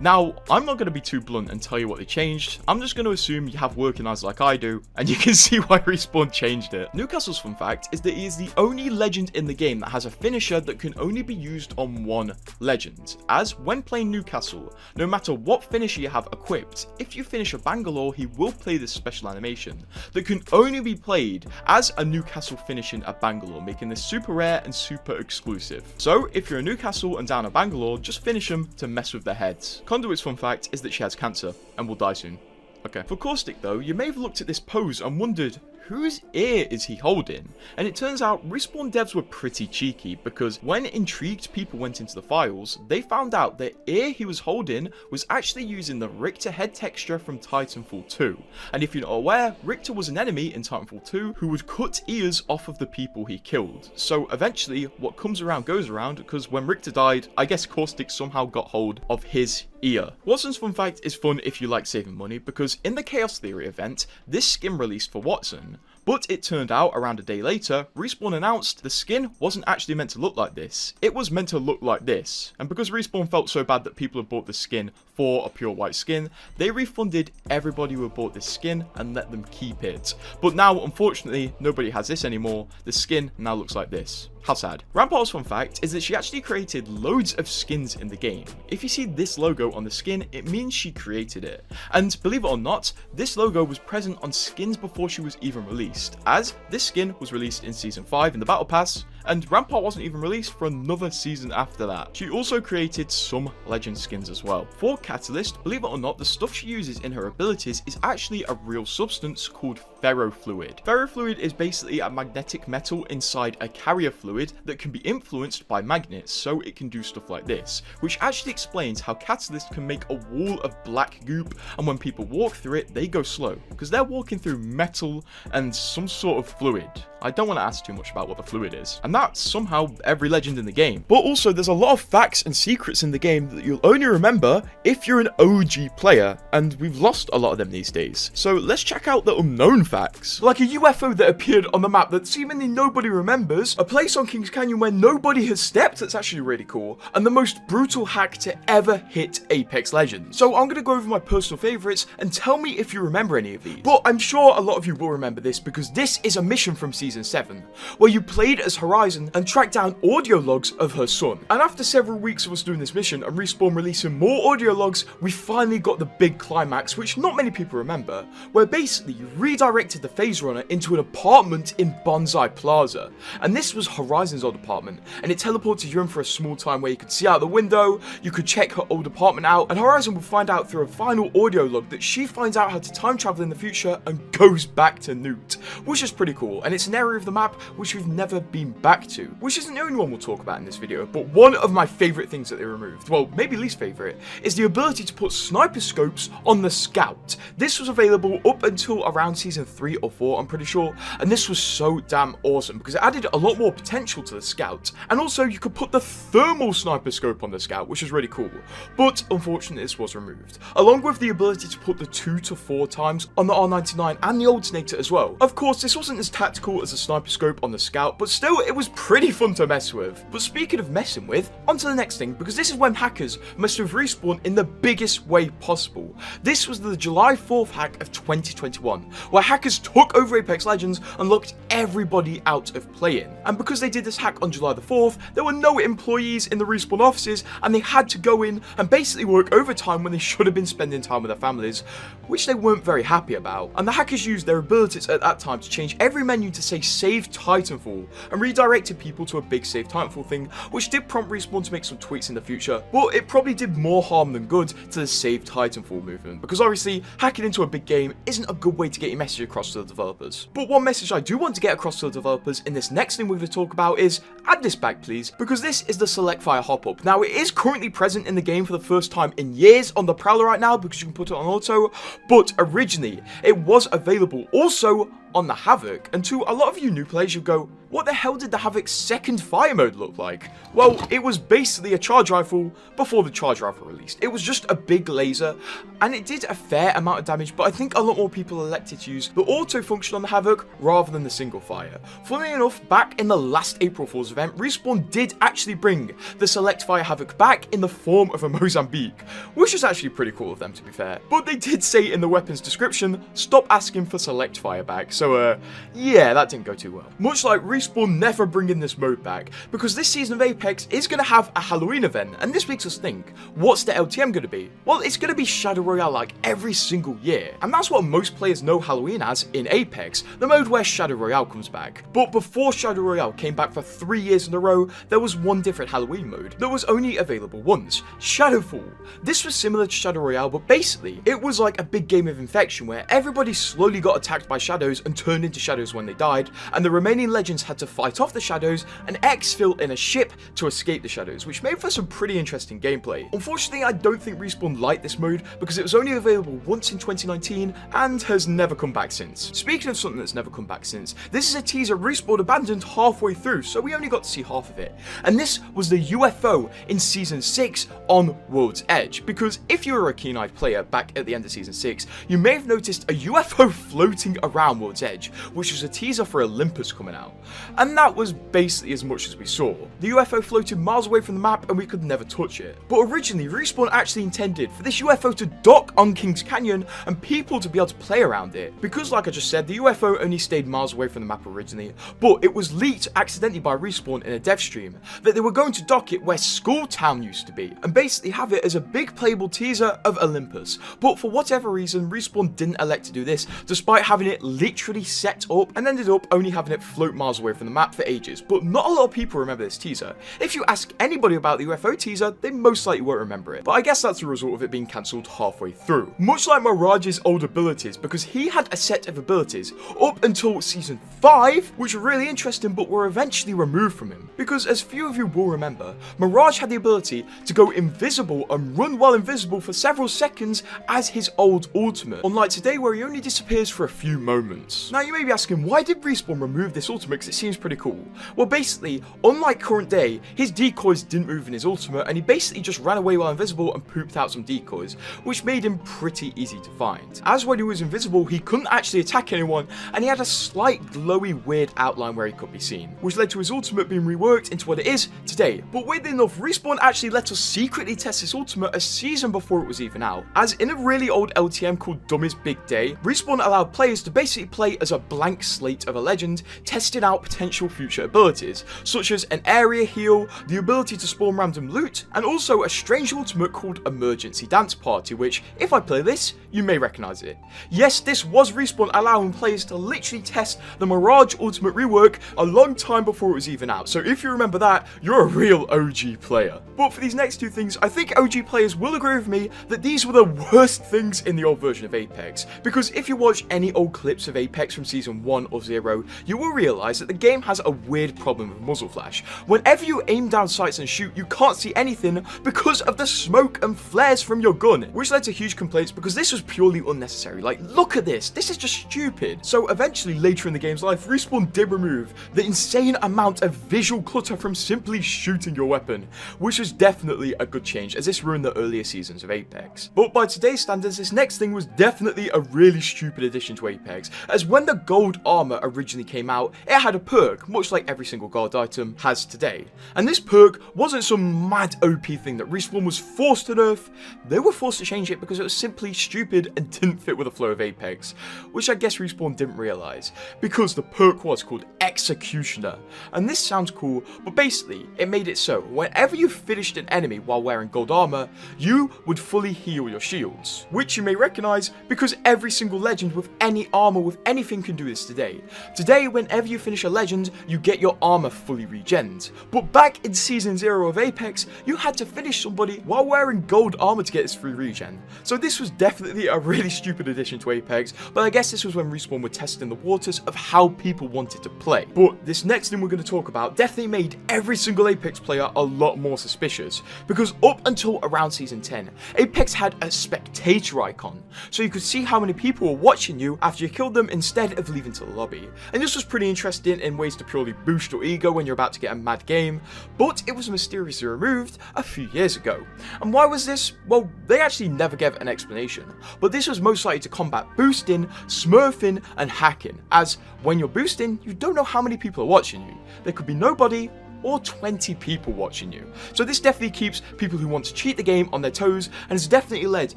Now, I'm not going to be too blunt and tell you what they changed. I'm just going to assume you have working eyes like I do, and you can see why Respawn changed it. Newcastle's fun fact is that he is the only legend in the game that has a finisher that can only be used on one legend, as when playing Newcastle, no matter what finisher you have equipped, if you finish a Bangalore, he will play this special animation that can only be played as a Newcastle finishing a Bangalore, making this super rare and super exclusive. So, if you're a Newcastle and down a Bangalore, just finish them to mess with their heads. Conduit's fun fact is that she has cancer and will die soon. Okay. For Caustic though, you may have looked at this pose and wondered, whose ear is he holding? And it turns out Respawn devs were pretty cheeky, because when intrigued people went into the files, they found out the ear he was holding was actually using the Richter head texture from Titanfall 2. And if you're not aware, Richter was an enemy in Titanfall 2 who would cut ears off of the people he killed. So eventually, what comes around goes around, because when Richter died, I guess Caustic somehow got hold of his ear. Watson's fun fact is fun if you like saving money, because in the Chaos Theory event, this skin released for Watson, but it turned out around a day later, Respawn announced the skin wasn't actually meant to look like this. It was meant to look like this. And because Respawn felt so bad that people had bought the skin for a pure white skin, they refunded everybody who had bought this skin and let them keep it. But now, unfortunately, nobody has this anymore. The skin now looks like this. How sad. Rampart's fun fact is that she actually created loads of skins in the game. If you see this logo on the skin, it means she created it. And believe it or not, this logo was present on skins before she was even released, as this skin was released in Season 5 in the Battle Pass, and Rampart wasn't even released for another season after that. She also created some legend skins as well. For Catalyst, believe it or not, the stuff she uses in her abilities is actually a real substance called ferrofluid. Ferrofluid is basically a magnetic metal inside a carrier fluid that can be influenced by magnets, so it can do stuff like this, which actually explains how Catalyst can make a wall of black goop, and when people walk through it, they go slow, because they're walking through metal and some sort of fluid. I don't want to ask too much about what the fluid is, and that's somehow every legend in the game. But also, there's a lot of facts and secrets in the game that you'll only remember if you're an OG player, and we've lost a lot of them these days. So let's check out the unknown facts. Like a UFO that appeared on the map that seemingly nobody remembers, a place on Kings Canyon where nobody has stepped, that's actually really cool, and the most brutal hack to ever hit Apex Legends. So I'm going to go over my personal favorites and tell me if you remember any of these. But I'm sure a lot of you will remember this, because this is a mission from Season Season 7, where you played as Horizon and tracked down audio logs of her son. And after several weeks of us doing this mission and Respawn releasing more audio logs, we finally got the big climax, which not many people remember, where basically you redirected the Phase Runner into an apartment in Bonsai Plaza. And this was Horizon's old apartment, and it teleported you in for a small time where you could see out the window, you could check her old apartment out, and Horizon will find out through a final audio log that she finds out how to time travel in the future and goes back to Newt, which is pretty cool. And it's an area of the map which we've never been back to, which isn't the only one we'll talk about in this video, but one of my favourite things that they removed, well, maybe least favourite, is the ability to put sniper scopes on the Scout. This was available up until around Season 3 or 4, I'm pretty sure, and this was so damn awesome because it added a lot more potential to the Scout, and also you could put the thermal sniper scope on the Scout, which is really cool, but unfortunately this was removed, along with the ability to put the 2 to 4 times on the R99 and the Alternator as well. Of course, this wasn't as tactical as a sniper scope on the Scout, but still it was pretty fun to mess with. But speaking of messing with, on to the next thing, because this is when hackers messed with Respawn in the biggest way possible. This was the July 4th hack of 2021, where hackers took over Apex Legends and locked everybody out of playing. And because they did this hack on July the 4th, there were no employees in the Respawn offices, and they had to go in and basically work overtime when they should have been spending time with their families, which they weren't very happy about. And the hackers used their abilities at that time to change every menu to say Save Titanfall, and redirected people to a big Save Titanfall thing, which did prompt Respawn to make some tweaks in the future, but it probably did more harm than good to the Save Titanfall movement, because obviously hacking into a big game isn't a good way to get your message across to the developers. But one message I do want to get across to the developers in this next thing we're going to talk about is, add this back please, because this is the Select Fire hop-up. Now it is currently present in the game for the first time in years on the Prowler right now, because you can put it on auto, but originally it was available also on the Havoc, and to a lot of you new players you go, what the hell did the Havoc's second fire mode look like? Well, it was basically a charge rifle before the charge rifle released. It was just a big laser, and it did a fair amount of damage, but I think a lot more people elected to use the auto function on the Havoc rather than the single fire. Funnily enough, back in the last April Fool's event, Respawn did actually bring the Select Fire Havoc back in the form of a Mozambique, which is actually pretty cool of them to be fair. But they did say in the weapons description, stop asking for Select Fire back, so yeah, that didn't go too well. Much like Respawn never bringing this mode back, because this season of Apex is going to have a Halloween event, and this makes us think, what's the LTM going to be? Well, it's going to be Shadow Royale like every single year, and that's what most players know Halloween as in Apex, the mode where Shadow Royale comes back. But before Shadow Royale came back for 3 years in a row, there was one different Halloween mode that was only available once, Shadowfall. This was similar to Shadow Royale, but basically, it was like a big game of infection where everybody slowly got attacked by shadows and turned into shadows when they died, and the remaining legends had to fight off the shadows and exfil in a ship to escape the shadows, which made for some pretty interesting gameplay. Unfortunately, I don't think Respawn liked this mode because it was only available once in 2019 and has never come back since. Speaking of something that's never come back since, this is a teaser Respawn abandoned halfway through, so we only got to see half of it. And this was the UFO in Season 6 on World's Edge, because if you were a keen-eyed player back at the end of Season 6, you may have noticed a UFO floating around World's Edge, which was a teaser for Olympus coming out. And that was basically as much as we saw. The UFO floated miles away from the map and we could never touch it. But originally, Respawn actually intended for this UFO to dock on Kings Canyon and people to be able to play around it. Because like I just said, the UFO only stayed miles away from the map originally, but it was leaked accidentally by Respawn in a dev stream that they were going to dock it where Skull Town used to be, and basically have it as a big playable teaser of Olympus. But for whatever reason, Respawn didn't elect to do this, despite having it literally set up, and ended up only having it float miles away from the map for ages. But not a lot of people remember this teaser. If you ask anybody about the UFO teaser, they most likely won't remember it. But I guess that's the result of it being cancelled halfway through. Much like Mirage's old abilities, because he had a set of abilities up until Season 5, which were really interesting but were eventually removed from him. Because as few of you will remember, Mirage had the ability to go invisible and run while invisible for several seconds as his old ultimate, unlike today where he only disappears for a few moments. Now you may be asking, why did Respawn remove this ultimate, because it seems pretty cool. Well, basically, unlike current day, his decoys didn't move in his ultimate, and he basically just ran away while invisible and pooped out some decoys, which made him pretty easy to find. As when he was invisible, he couldn't actually attack anyone, and he had a slight glowy weird outline where he could be seen, which led to his ultimate being reworked into what it is today. But weirdly enough, Respawn actually let us secretly test his ultimate a season before it was even out, as in a really old LTM called Dummy's Big Day, Respawn allowed players to basically play as a blank slate of a legend, testing out potential future abilities, such as an area heal, the ability to spawn random loot, and also a strange ultimate called Emergency Dance Party, which, if I play this, you may recognise it. Yes, this was Respawn allowing players to literally test the Mirage Ultimate rework a long time before it was even out, so if you remember that, you're a real OG player. But for these next two things, I think OG players will agree with me that these were the worst things in the old version of Apex, because if you watch any old clips of Apex from Season 1 or 0, you will realise that the game has a weird problem with muzzle flash. Whenever you aim down sights and shoot, you can't see anything because of the smoke and flares from your gun, which led to huge complaints because this was purely unnecessary. Like, look at this is just stupid. So eventually, later in the game's life, Respawn did remove the insane amount of visual clutter from simply shooting your weapon, which was definitely a good change as this ruined the earlier seasons of Apex. But by today's standards, this next thing was definitely a really stupid addition to Apex, as when the gold armor originally came out, it had a perk, much like every single gold item has today. And this perk wasn't some mad OP thing that Respawn was forced to nerf, they were forced to change it because it was simply stupid and didn't fit with the flow of Apex, which I guess Respawn didn't realise, because the perk was called Executioner. And this sounds cool, but basically, it made it so whenever you finished an enemy while wearing gold armor, you would fully heal your shields, which you may recognise because every single legend with any armor with anything can do this today. Today, whenever you finish a legend, you get your armor fully regened. But back in Season 0 of Apex, you had to finish somebody while wearing gold armor to get this free regen. So this was definitely a really stupid addition to Apex, but I guess this was when Respawn were testing the waters of how people wanted to play. But this next thing we're going to talk about definitely made every single Apex player a lot more suspicious, because up until around Season 10, Apex had a spectator icon, so you could see how many people were watching you after you killed them instead of leaving to the lobby. And this was pretty interesting in ways to purely boost your ego when you're about to get a mad game, but it was mysteriously removed a few years ago. And why was this? Well, they actually never gave an explanation, but this was most likely to combat boosting, smurfing, and hacking, as when you're boosting, you don't know how many people are watching you. There could be nobody or 20 people watching you. So this definitely keeps people who want to cheat the game on their toes, and has definitely led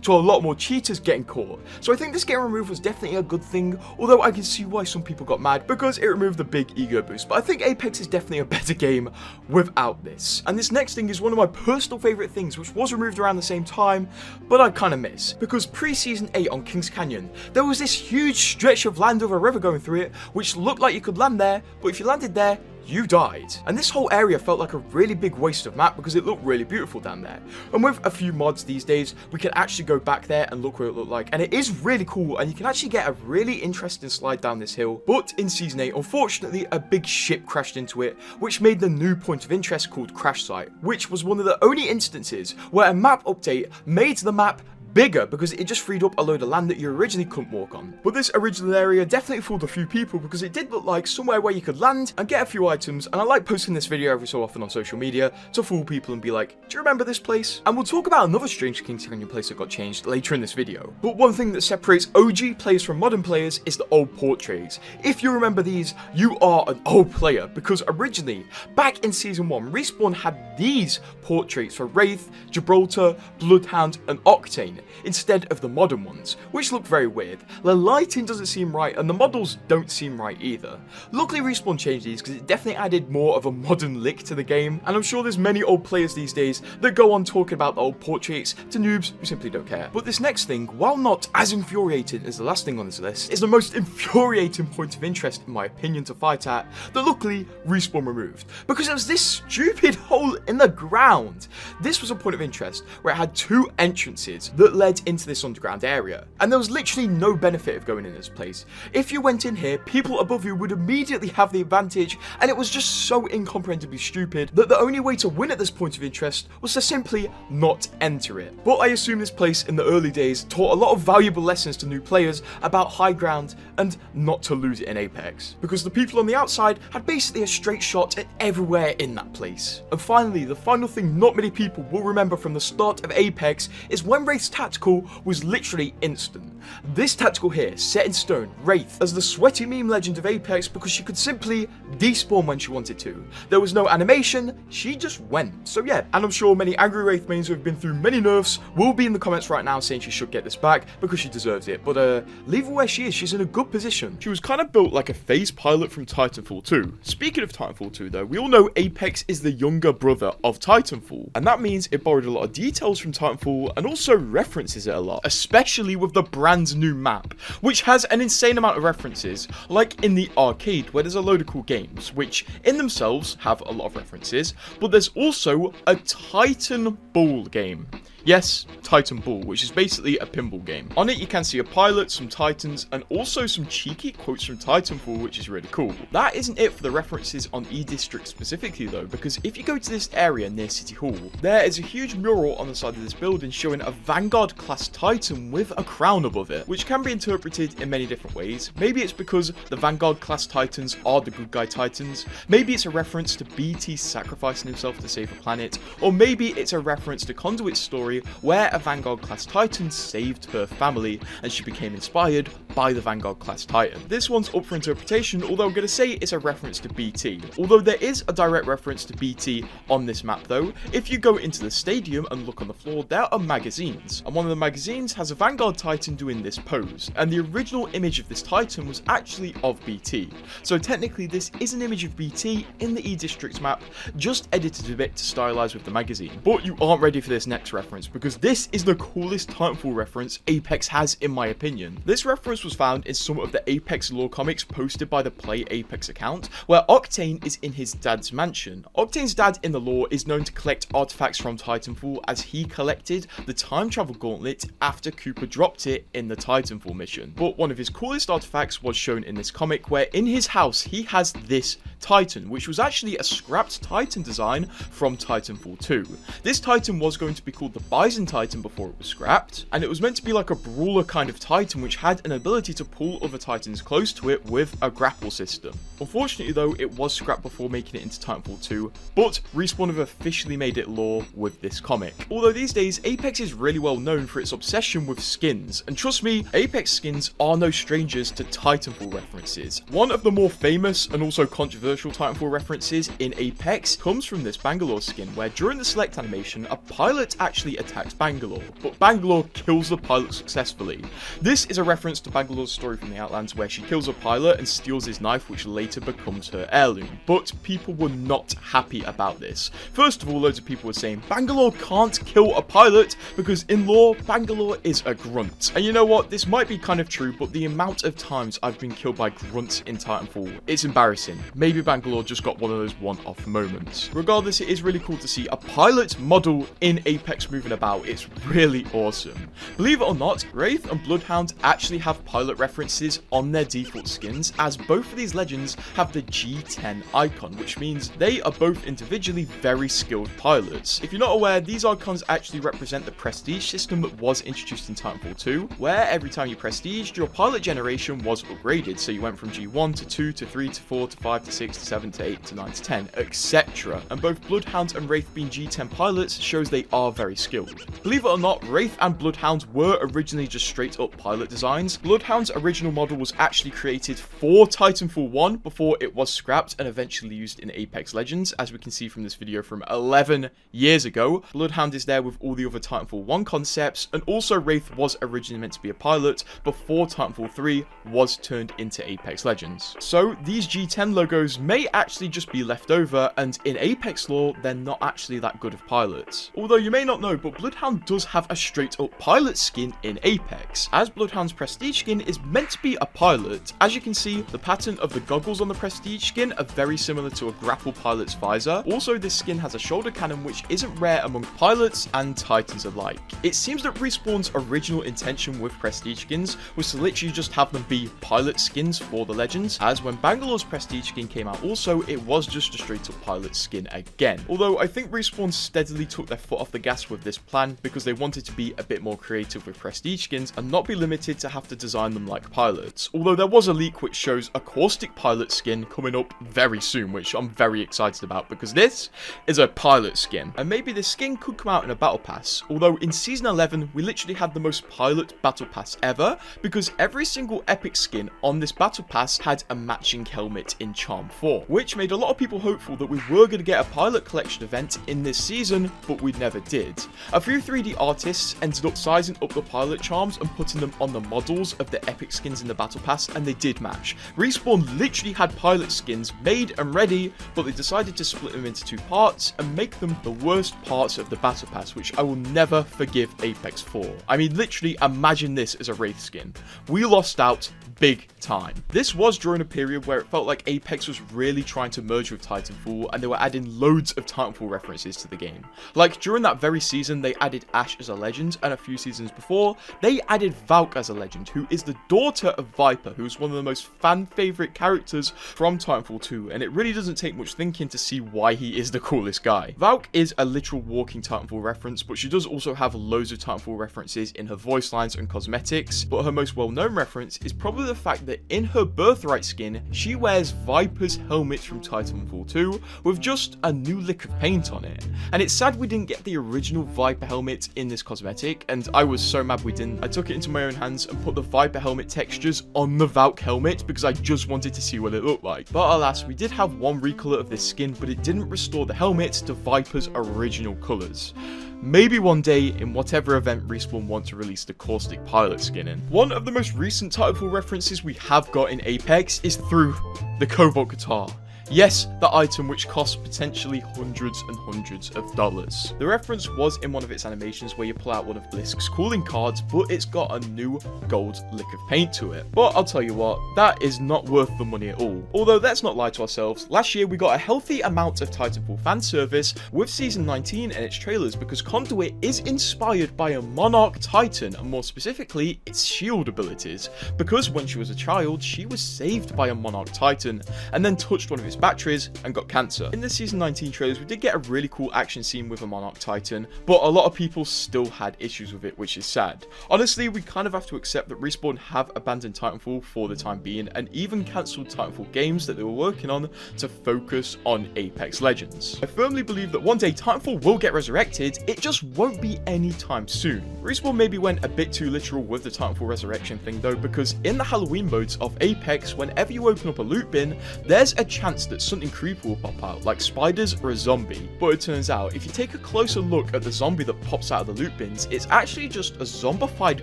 to a lot more cheaters getting caught. So I think this getting removed was definitely a good thing, although I can see why some people got mad because it removed the big ego boost. But I think Apex is definitely a better game without this. And this next thing is one of my personal favourite things, which was removed around the same time, but I kind of miss. Because pre-Season 8 on Kings Canyon, there was this huge stretch of land over a river going through it, which looked like you could land there, but if you landed there, you died. And this whole area felt like a really big waste of map because it looked really beautiful down there. And with a few mods these days, we can actually go back there and look what it looked like. And it is really cool, and you can actually get a really interesting slide down this hill. But in Season 8, unfortunately, a big ship crashed into it, which made the new point of interest called Crash Site, which was one of the only instances where a map update made the map bigger because it just freed up a load of land that you originally couldn't walk on. But this original area definitely fooled a few people because it did look like somewhere where you could land and get a few items, and I like posting this video every so often on social media to fool people and be like, do you remember this place? And we'll talk about another strange Kings Canyon place that got changed later in this video. But one thing that separates OG players from modern players is the old portraits. If you remember these, you are an old player, because originally, back in Season 1, Respawn had these portraits for Wraith, Gibraltar, Bloodhound, and Octane, instead of the modern ones, which look very weird. The lighting doesn't seem right, and the models don't seem right either. Luckily, Respawn changed these because it definitely added more of a modern lick to the game, and I'm sure there's many old players these days that go on talking about the old portraits to noobs who simply don't care. But this next thing, while not as infuriating as the last thing on this list, is the most infuriating point of interest, in my opinion, to fight at, that luckily Respawn removed, because it was this stupid hole in the ground. This was a point of interest where it had two entrances that that led into this underground area. And there was literally no benefit of going in this place. If you went in here, people above you would immediately have the advantage, and it was just so incomprehensibly stupid that the only way to win at this point of interest was to simply not enter it. But I assume this place in the early days taught a lot of valuable lessons to new players about high ground and not to lose it in Apex, because the people on the outside had basically a straight shot at everywhere in that place. And finally, the final thing not many people will remember from the start of Apex is when Wraith's tactical was literally instant. This tactical here set in stone Wraith as the sweaty meme legend of Apex because she could simply despawn when she wanted to. There was no animation, she just went. So yeah, and I'm sure many angry Wraith mains who have been through many nerfs will be in the comments right now saying she should get this back because she deserves it, but leave her where she is, she's in a good position. She was kind of built like a phase pilot from Titanfall 2. Speaking of Titanfall 2 though, we all know Apex is the younger brother of Titanfall, and that means it borrowed a lot of details from Titanfall and also references it a lot, especially with the brand new map, which has an insane amount of references, like in the arcade where there's a load of cool games, which in themselves have a lot of references, but there's also a Titanfall game. Yes, Titanfall, which is basically a pinball game. On it you can see a pilot, some titans, and also some cheeky quotes from Titanfall, which is really cool. That isn't it for the references on E-District specifically though, because if you go to this area near City Hall, there is a huge mural on the side of this building showing a Vanguard class Titan with a crown above it, which can be interpreted in many different ways. Maybe it's because the Vanguard class Titans are the good guy Titans, maybe it's a reference to BT sacrificing himself to save the planet, or maybe it's a reference to Conduit's story where a Vanguard class Titan saved her family and she became inspired by the Vanguard class Titan. This one's up for interpretation, although I'm going to say it's a reference to BT. Although there is a direct reference to BT on this map though, if you go into the stadium and look on the floor, there are magazines, and one of the magazines has a Vanguard Titan doing this pose, and the original image of this Titan was actually of BT. So technically this is an image of BT in the E-District map, just edited a bit to stylize with the magazine. But you aren't ready for this next reference, because this is the coolest Titanfall reference Apex has in my opinion. This reference was found in some of the Apex lore comics posted by the Play Apex account, where Octane is in his dad's mansion. Octane's dad in the lore is known to collect artifacts from Titanfall, as he collected the time travel gauntlet after Cooper dropped it in the Titanfall mission. But one of his coolest artifacts was shown in this comic, where in his house he has this Titan, which was actually a scrapped Titan design from Titanfall 2. This Titan was going to be called the Bison Titan before it was scrapped, and it was meant to be like a brawler kind of Titan which had an ability to pull other Titans close to it with a grapple system. Unfortunately though, it was scrapped before making it into Titanfall 2, but Respawn have officially made it lore with this comic. Although these days, Apex is really well known for its obsession with skins, and trust me, Apex skins are no strangers to Titanfall references. One of the more famous and also controversial Titanfall references in Apex comes from this Bangalore skin, where during the select animation, a pilot actually attacks Bangalore, but Bangalore kills the pilot successfully. This is a reference to Bangalore's story from the Outlands, where she kills a pilot and steals his knife, which later becomes her heirloom. But people were not happy about this. First of all, loads of people were saying Bangalore can't kill a pilot because in lore, Bangalore is a grunt. And you know what? This might be kind of true, but the amount of times I've been killed by grunts in Titanfall, it's embarrassing. Maybe Bangalore just got one of those one-off moments. Regardless, it is really cool to see a pilot model in Apex moving about. It's really awesome. Believe it or not, Wraith and Bloodhound actually have pilot references on their default skins, as both of these legends have the G10 icon, which means they are both individually very skilled pilots. If you're not aware, these icons actually represent the prestige system that was introduced in Titanfall 2, where every time you prestiged, your pilot generation was upgraded, so you went from G1 to 2 to 3 to 4 to 5 to 6 to 7 to 8 to 9 to 10, etc. And both Bloodhound and Wraith being G10 pilots shows they are very skilled. Believe it or not, Wraith and Bloodhound were originally just straight up pilot designs. Bloodhound's original model was actually created for Titanfall 1 before it was scrapped and eventually used in Apex Legends, as we can see from this video from 11 years ago. Bloodhound is there with all the other Titanfall 1 concepts, and also Wraith was originally meant to be a pilot before Titanfall 3 was turned into Apex Legends. So these G10 logos pilots may actually just be left over, and in Apex lore, they're not actually that good of pilots. Although you may not know, but Bloodhound does have a straight up pilot skin in Apex, as Bloodhound's prestige skin is meant to be a pilot. As you can see, the pattern of the goggles on the prestige skin are very similar to a grapple pilot's visor. Also, this skin has a shoulder cannon which isn't rare among pilots and titans alike. It seems that Respawn's original intention with prestige skins was to literally just have them be pilot skins for the legends, as when Bangalore's prestige skin came out also, it was just a straight up pilot skin again. Although I think Respawn steadily took their foot off the gas with this plan because they wanted to be a bit more creative with prestige skins and not be limited to have to design them like pilots. Although there was a leak which shows a caustic pilot skin coming up very soon, which I'm very excited about because this is a pilot skin. And maybe this skin could come out in a battle pass, although in season 11 we literally had the most pilot battle pass ever because every single epic skin on this battle pass had a matching helmet in Charm 4, which made a lot of people hopeful that we were going to get a pilot collection event in this season, but we never did. A few 3D artists ended up sizing up the pilot charms and putting them on the models of the epic skins in the battle pass, and they did match. Respawn literally had pilot skins made and ready, but they decided to split them into two parts and make them the worst parts of the battle pass, which I will never forgive Apex for. I mean, literally imagine this as a Wraith skin. We lost out big time. This was during a period where it felt like Apex was really trying to merge with Titanfall, and they were adding loads of Titanfall references to the game. Like during that very season, they added Ashe as a legend, and a few seasons before, they added Valk as a legend, who is the daughter of Viper, who's one of the most fan favorite characters from Titanfall 2, and it really doesn't take much thinking to see why he is the coolest guy. Valk is a literal walking Titanfall reference, but she does also have loads of Titanfall references in her voice lines and cosmetics, but her most well-known reference is probably the fact that in her birthright skin, she wears Viper's helmet from Titanfall 2 with just a new lick of paint on it. And it's sad we didn't get the original Viper helmet in this cosmetic, and I was so mad we didn't. I took it into my own hands and put the Viper helmet textures on the Valk helmet because I just wanted to see what it looked like. But alas, we did have one recolor of this skin, but it didn't restore the helmet to Viper's original colors. Maybe one day, in whatever event Respawn want to release the caustic pilot skin in. One of the most recent Titanfall references we have got in Apex is through the Cobalt guitar. Yes, the item which costs potentially hundreds and hundreds of dollars. The reference was in one of its animations where you pull out one of Blisk's cooling cards, but it's got a new gold lick of paint to it. But I'll tell you what, that is not worth the money at all. Although let's not lie to ourselves, last year we got a healthy amount of Titanfall fan service with Season 19 and its trailers because Conduit is inspired by a Monarch Titan, and more specifically, its shield abilities. Because when she was a child, she was saved by a Monarch Titan and then touched one of its batteries and got cancer. In the Season 19 trailers, we did get a really cool action scene with a Monarch Titan, but a lot of people still had issues with it, which is sad. Honestly, we kind of have to accept that Respawn have abandoned Titanfall for the time being and even cancelled Titanfall games that they were working on to focus on Apex Legends. I firmly believe that one day Titanfall will get resurrected, it just won't be anytime soon. Respawn maybe went a bit too literal with the Titanfall resurrection thing though, because in the Halloween modes of Apex, whenever you open up a loot bin, there's a chance that something creepy will pop out, like spiders or a zombie. But it turns out, if you take a closer look at the zombie that pops out of the loot bins, it's actually just a zombified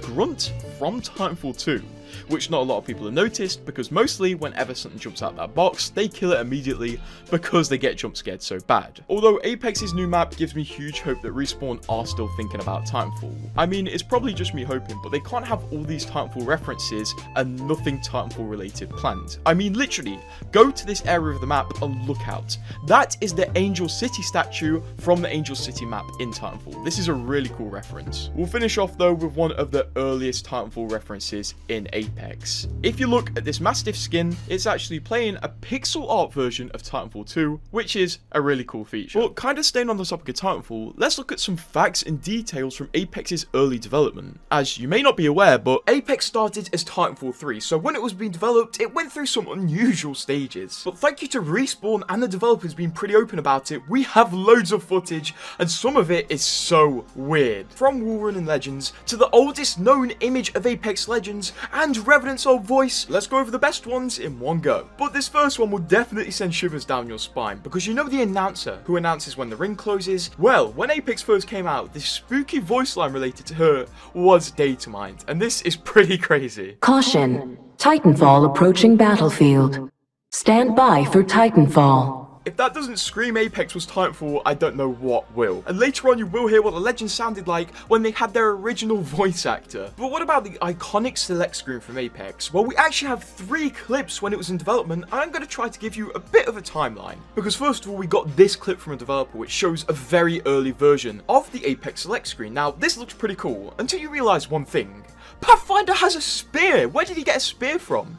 grunt from Titanfall 2. Which not a lot of people have noticed, because mostly whenever something jumps out that box, they kill it immediately because they get jump scared so bad. Although Apex's new map gives me huge hope that Respawn are still thinking about Titanfall. I mean, it's probably just me hoping, but they can't have all these Titanfall references and nothing Titanfall related planned. I mean, literally, go to this area of the map and look out. That is the Angel City statue from the Angel City map in Titanfall. This is a really cool reference. We'll finish off though with one of the earliest Titanfall references in Apex. If you look at this Mastiff skin, it's actually playing a pixel art version of Titanfall 2, which is a really cool feature. But kind of staying on the topic of Titanfall, let's look at some facts and details from Apex's early development. As you may not be aware, but Apex started as Titanfall 3, so when it was being developed, it went through some unusual stages. But thank you to Respawn and the developers being pretty open about it, we have loads of footage, and some of it is so weird. From Wall Running Legends to the oldest known image of Apex Legends and Revenant's old voice, let's go over the best ones in one go. But this first one will definitely send shivers down your spine, because you know the announcer who announces when the ring closes? Well, when Apex first came out, this spooky voice line related to her was Datamind, and this is pretty crazy. Caution. Titanfall approaching battlefield. Stand by for Titanfall. If that doesn't scream Apex was Titanfall, I don't know what will. And later on you will hear what the legend sounded like when they had their original voice actor. But what about the iconic select screen from Apex? Well, we actually have 3 clips when it was in development, and I'm going to try to give you a bit of a timeline. Because first of all, we got this clip from a developer which shows a very early version of the Apex select screen. Now, this looks pretty cool, until you realise one thing. Pathfinder has a spear! Where did he get a spear from?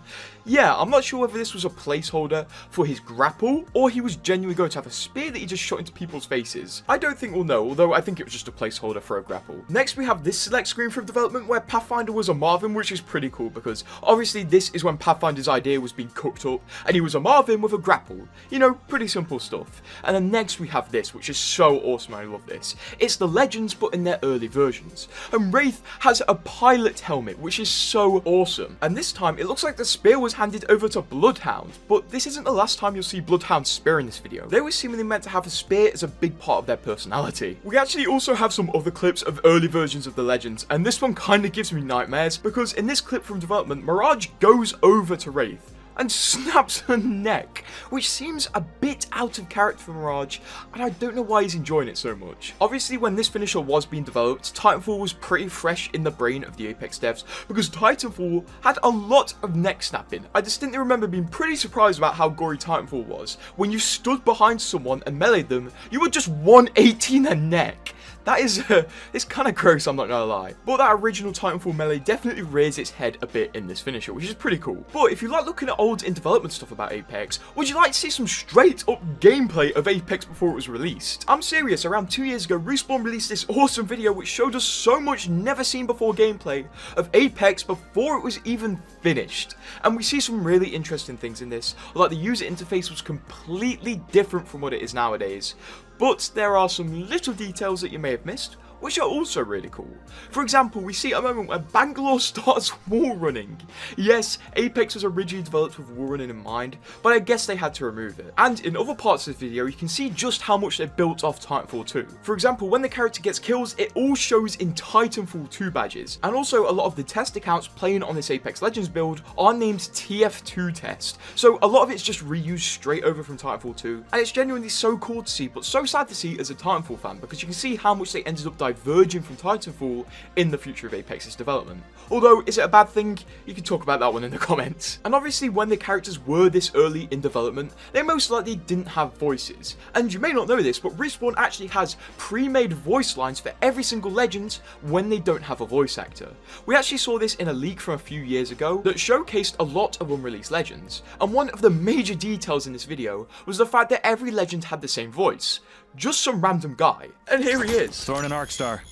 Yeah, I'm not sure whether this was a placeholder for his grapple, or he was genuinely going to have a spear that he just shot into people's faces. I don't think we'll know, although I think it was just a placeholder for a grapple. Next, we have this select screen from development where Pathfinder was a Marvin, which is pretty cool because obviously this is when Pathfinder's idea was being cooked up, and he was a Marvin with a grapple. You know, pretty simple stuff. And then next we have this, which is so awesome, I love this. It's the Legends, but in their early versions. And Wraith has a pilot helmet, which is so awesome. And this time, it looks like the spear was handed over to Bloodhound, but this isn't the last time you'll see Bloodhound's spear in this video. They were seemingly meant to have a spear as a big part of their personality. We actually also have some other clips of early versions of the Legends, and this one kind of gives me nightmares, because in this clip from development, Mirage goes over to Wraith and snaps her neck, which seems a bit out of character for Mirage, and I don't know why he's enjoying it so much. Obviously, when this finisher was being developed, Titanfall was pretty fresh in the brain of the Apex devs, because Titanfall had a lot of neck snapping. I distinctly remember being pretty surprised about how gory Titanfall was. When you stood behind someone and meleeed them, you were just 180 their neck. That is, it's kind of gross, I'm not gonna lie. But that original Titanfall melee definitely rears its head a bit in this finisher, which is pretty cool. But if you like looking at old in development stuff about Apex, would you like to see some straight up gameplay of Apex before it was released? I'm serious, around 2 years ago, Respawn released this awesome video which showed us so much never seen before gameplay of Apex before it was even finished. And we see some really interesting things in this, like the user interface was completely different from what it is nowadays. But there are some little details that you may have missed, which are also really cool. For example, we see a moment where Bangalore starts wall running. Yes, Apex was originally developed with wall running in mind, but I guess they had to remove it. And in other parts of the video, you can see just how much they built off Titanfall 2. For example, when the character gets kills, it all shows in Titanfall 2 badges. And also, a lot of the test accounts playing on this Apex Legends build are named TF2 test. So a lot of it's just reused straight over from Titanfall 2, and it's genuinely so cool to see, but so sad to see as a Titanfall fan, because you can see how much they ended up diverging from Titanfall in the future of Apex's development. Although, is it a bad thing? You can talk about that one in the comments. And obviously, when the characters were this early in development, they most likely didn't have voices. And you may not know this, but Respawn actually has pre-made voice lines for every single Legend when they don't have a voice actor. We actually saw this in a leak from a few years ago that showcased a lot of unreleased Legends. And one of the major details in this video was the fact that every Legend had the same voice. Just some random guy. And here he is. Throwing an arc star.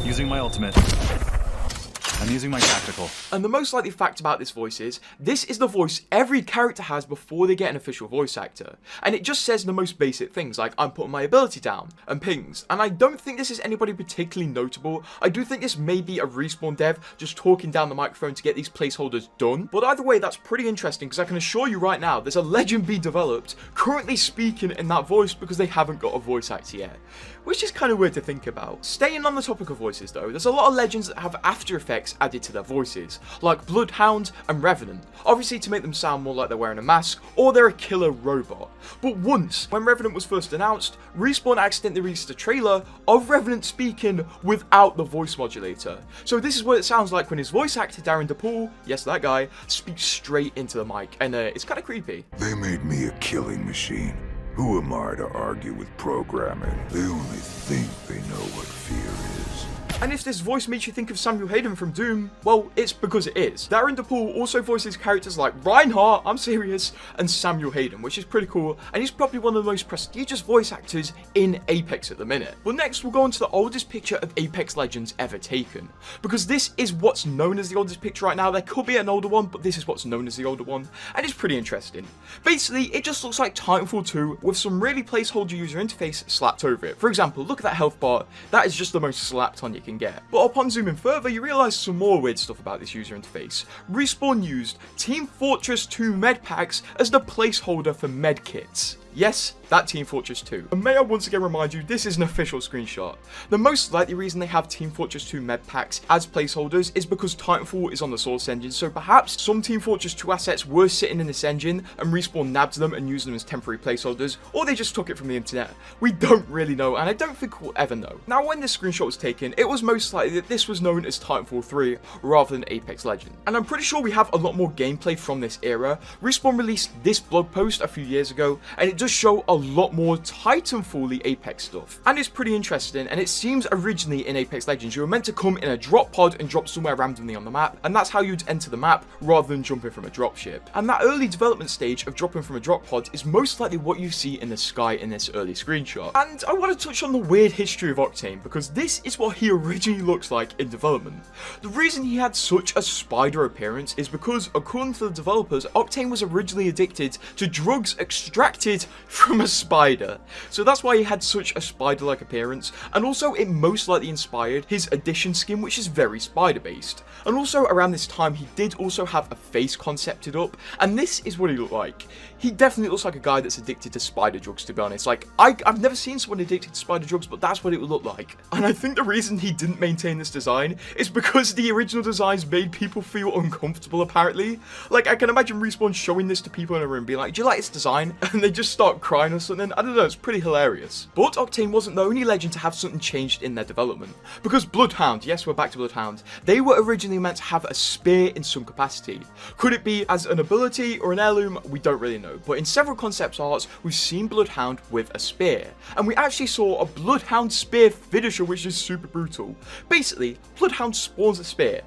Using my ultimate. I'm using my tactical. And the most likely fact about this voice is, this is the voice every character has before they get an official voice actor. And it just says the most basic things, like I'm putting my ability down, and pings. And I don't think this is anybody particularly notable. I do think this may be a Respawn dev just talking down the microphone to get these placeholders done. But either way, that's pretty interesting, because I can assure you right now, there's a Legend being developed currently speaking in that voice because they haven't got a voice actor yet. Which is kind of weird to think about. Staying on the topic of voices though, there's a lot of Legends that have After Effects added to their voices, like Bloodhound and Revenant, obviously to make them sound more like they're wearing a mask, or they're a killer robot. But once, when Revenant was first announced, Respawn accidentally released a trailer of Revenant speaking without the voice modulator. So this is what it sounds like when his voice actor Darren DePaul, yes that guy, speaks straight into the mic, and it's kind of creepy. They made me a killing machine. Who am I to argue with programming? They only think they know what fear is. And if this voice makes you think of Samuel Hayden from Doom, well, it's because it is. Darren DePaul also voices characters like Reinhardt, I'm serious, and Samuel Hayden, which is pretty cool, and he's probably one of the most prestigious voice actors in Apex at the minute. But next, we'll go on to the oldest picture of Apex Legends ever taken, because this is what's known as the oldest picture right now. There could be an older one, but this is what's known as the older one, and it's pretty interesting. Basically, it just looks like Titanfall 2 with some really placeholder user interface slapped over it. For example, look at that health bar, that is just the most slapped on you can get. But upon zooming further, you realise some more weird stuff about this user interface. Respawn used Team Fortress 2 med packs as the placeholder for med kits. Yes, that Team Fortress 2. And may I once again remind you, this is an official screenshot. The most likely reason they have Team Fortress 2 med packs as placeholders is because Titanfall is on the Source engine, so perhaps some Team Fortress 2 assets were sitting in this engine and Respawn nabbed them and used them as temporary placeholders, or they just took it from the internet. We don't really know, and I don't think we'll ever know. Now, when this screenshot was taken, it was most likely that this was known as Titanfall 3 rather than Apex Legends. And I'm pretty sure we have a lot more gameplay from this era. Respawn released this blog post a few years ago, and it does show a lot more Titanfall-y Apex stuff. And it's pretty interesting, and it seems originally in Apex Legends, you were meant to come in a drop pod and drop somewhere randomly on the map, and that's how you'd enter the map rather than jumping from a dropship. And that early development stage of dropping from a drop pod is most likely what you see in the sky in this early screenshot. And I want to touch on the weird history of Octane, because this is what he originally looks like in development. The reason he had such a spider appearance is because, according to the developers, Octane was originally addicted to drugs extracted from a spider. So that's why he had such a spider-like appearance, and also it most likely inspired his Edition skin, which is very spider-based. And also around this time, he did also have a face concepted up, and this is what he looked like. He definitely looks like a guy that's addicted to spider drugs, to be honest. Like, I've never seen someone addicted to spider drugs, but that's what it would look like. And I think the reason he didn't maintain this design is because the original designs made people feel uncomfortable, apparently. Like, I can imagine Respawn showing this to people in a room, being like, do you like this design? And they just start crying or something. I don't know, it's pretty hilarious. But Octane wasn't the only legend to have something changed in their development. Because Bloodhound, yes, we're back to Bloodhound, they were originally meant to have a spear in some capacity. Could it be as an ability or an heirloom? We don't really know. But in several concept arts, we've seen Bloodhound with a spear. And we actually saw a Bloodhound spear finisher, which is super brutal. Basically, Bloodhound spawns a spear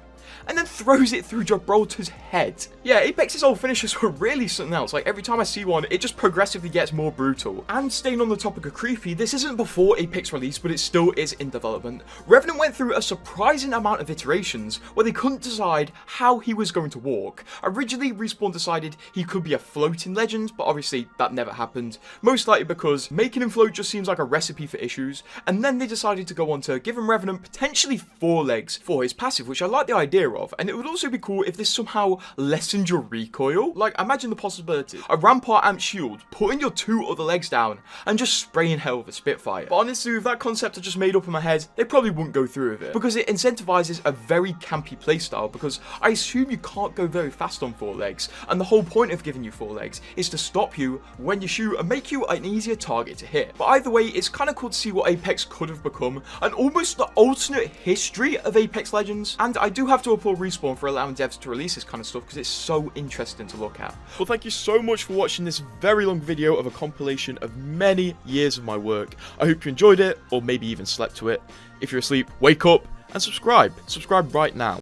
and then throws it through Gibraltar's head. Yeah, Apex's old finishers were really something else. Like, every time I see one, it just progressively gets more brutal. And staying on the topic of creepy, this isn't before Apex release, but it still is in development. Revenant went through a surprising amount of iterations where they couldn't decide how he was going to walk. Originally, Respawn decided he could be a floating legend, but obviously that never happened. Most likely because making him float just seems like a recipe for issues. And then they decided to go on to give him Revenant potentially 4 legs for his passive, which I like the idea of. And it would also be cool if this somehow lessened your recoil. Like, imagine the possibility. A Rampart Amp shield, putting your 2 other legs down, and just spraying hell with a Spitfire. But honestly, with that concept I just made up in my head, they probably wouldn't go through with it. Because it incentivizes a very campy playstyle, because I assume you can't go very fast on 4 legs. And the whole point of giving you 4 legs is to stop you when you shoot and make you an easier target to hit. But either way, it's kind of cool to see what Apex could have become, and almost the alternate history of Apex Legends. And I do have to applaud Respawn for allowing devs to release this kind of stuff, because it's so interesting to look at. Well, thank you so much for watching this very long video of a compilation of many years of my work. I hope you enjoyed it, or maybe even slept to it. If you're asleep, wake up and subscribe. Subscribe right now.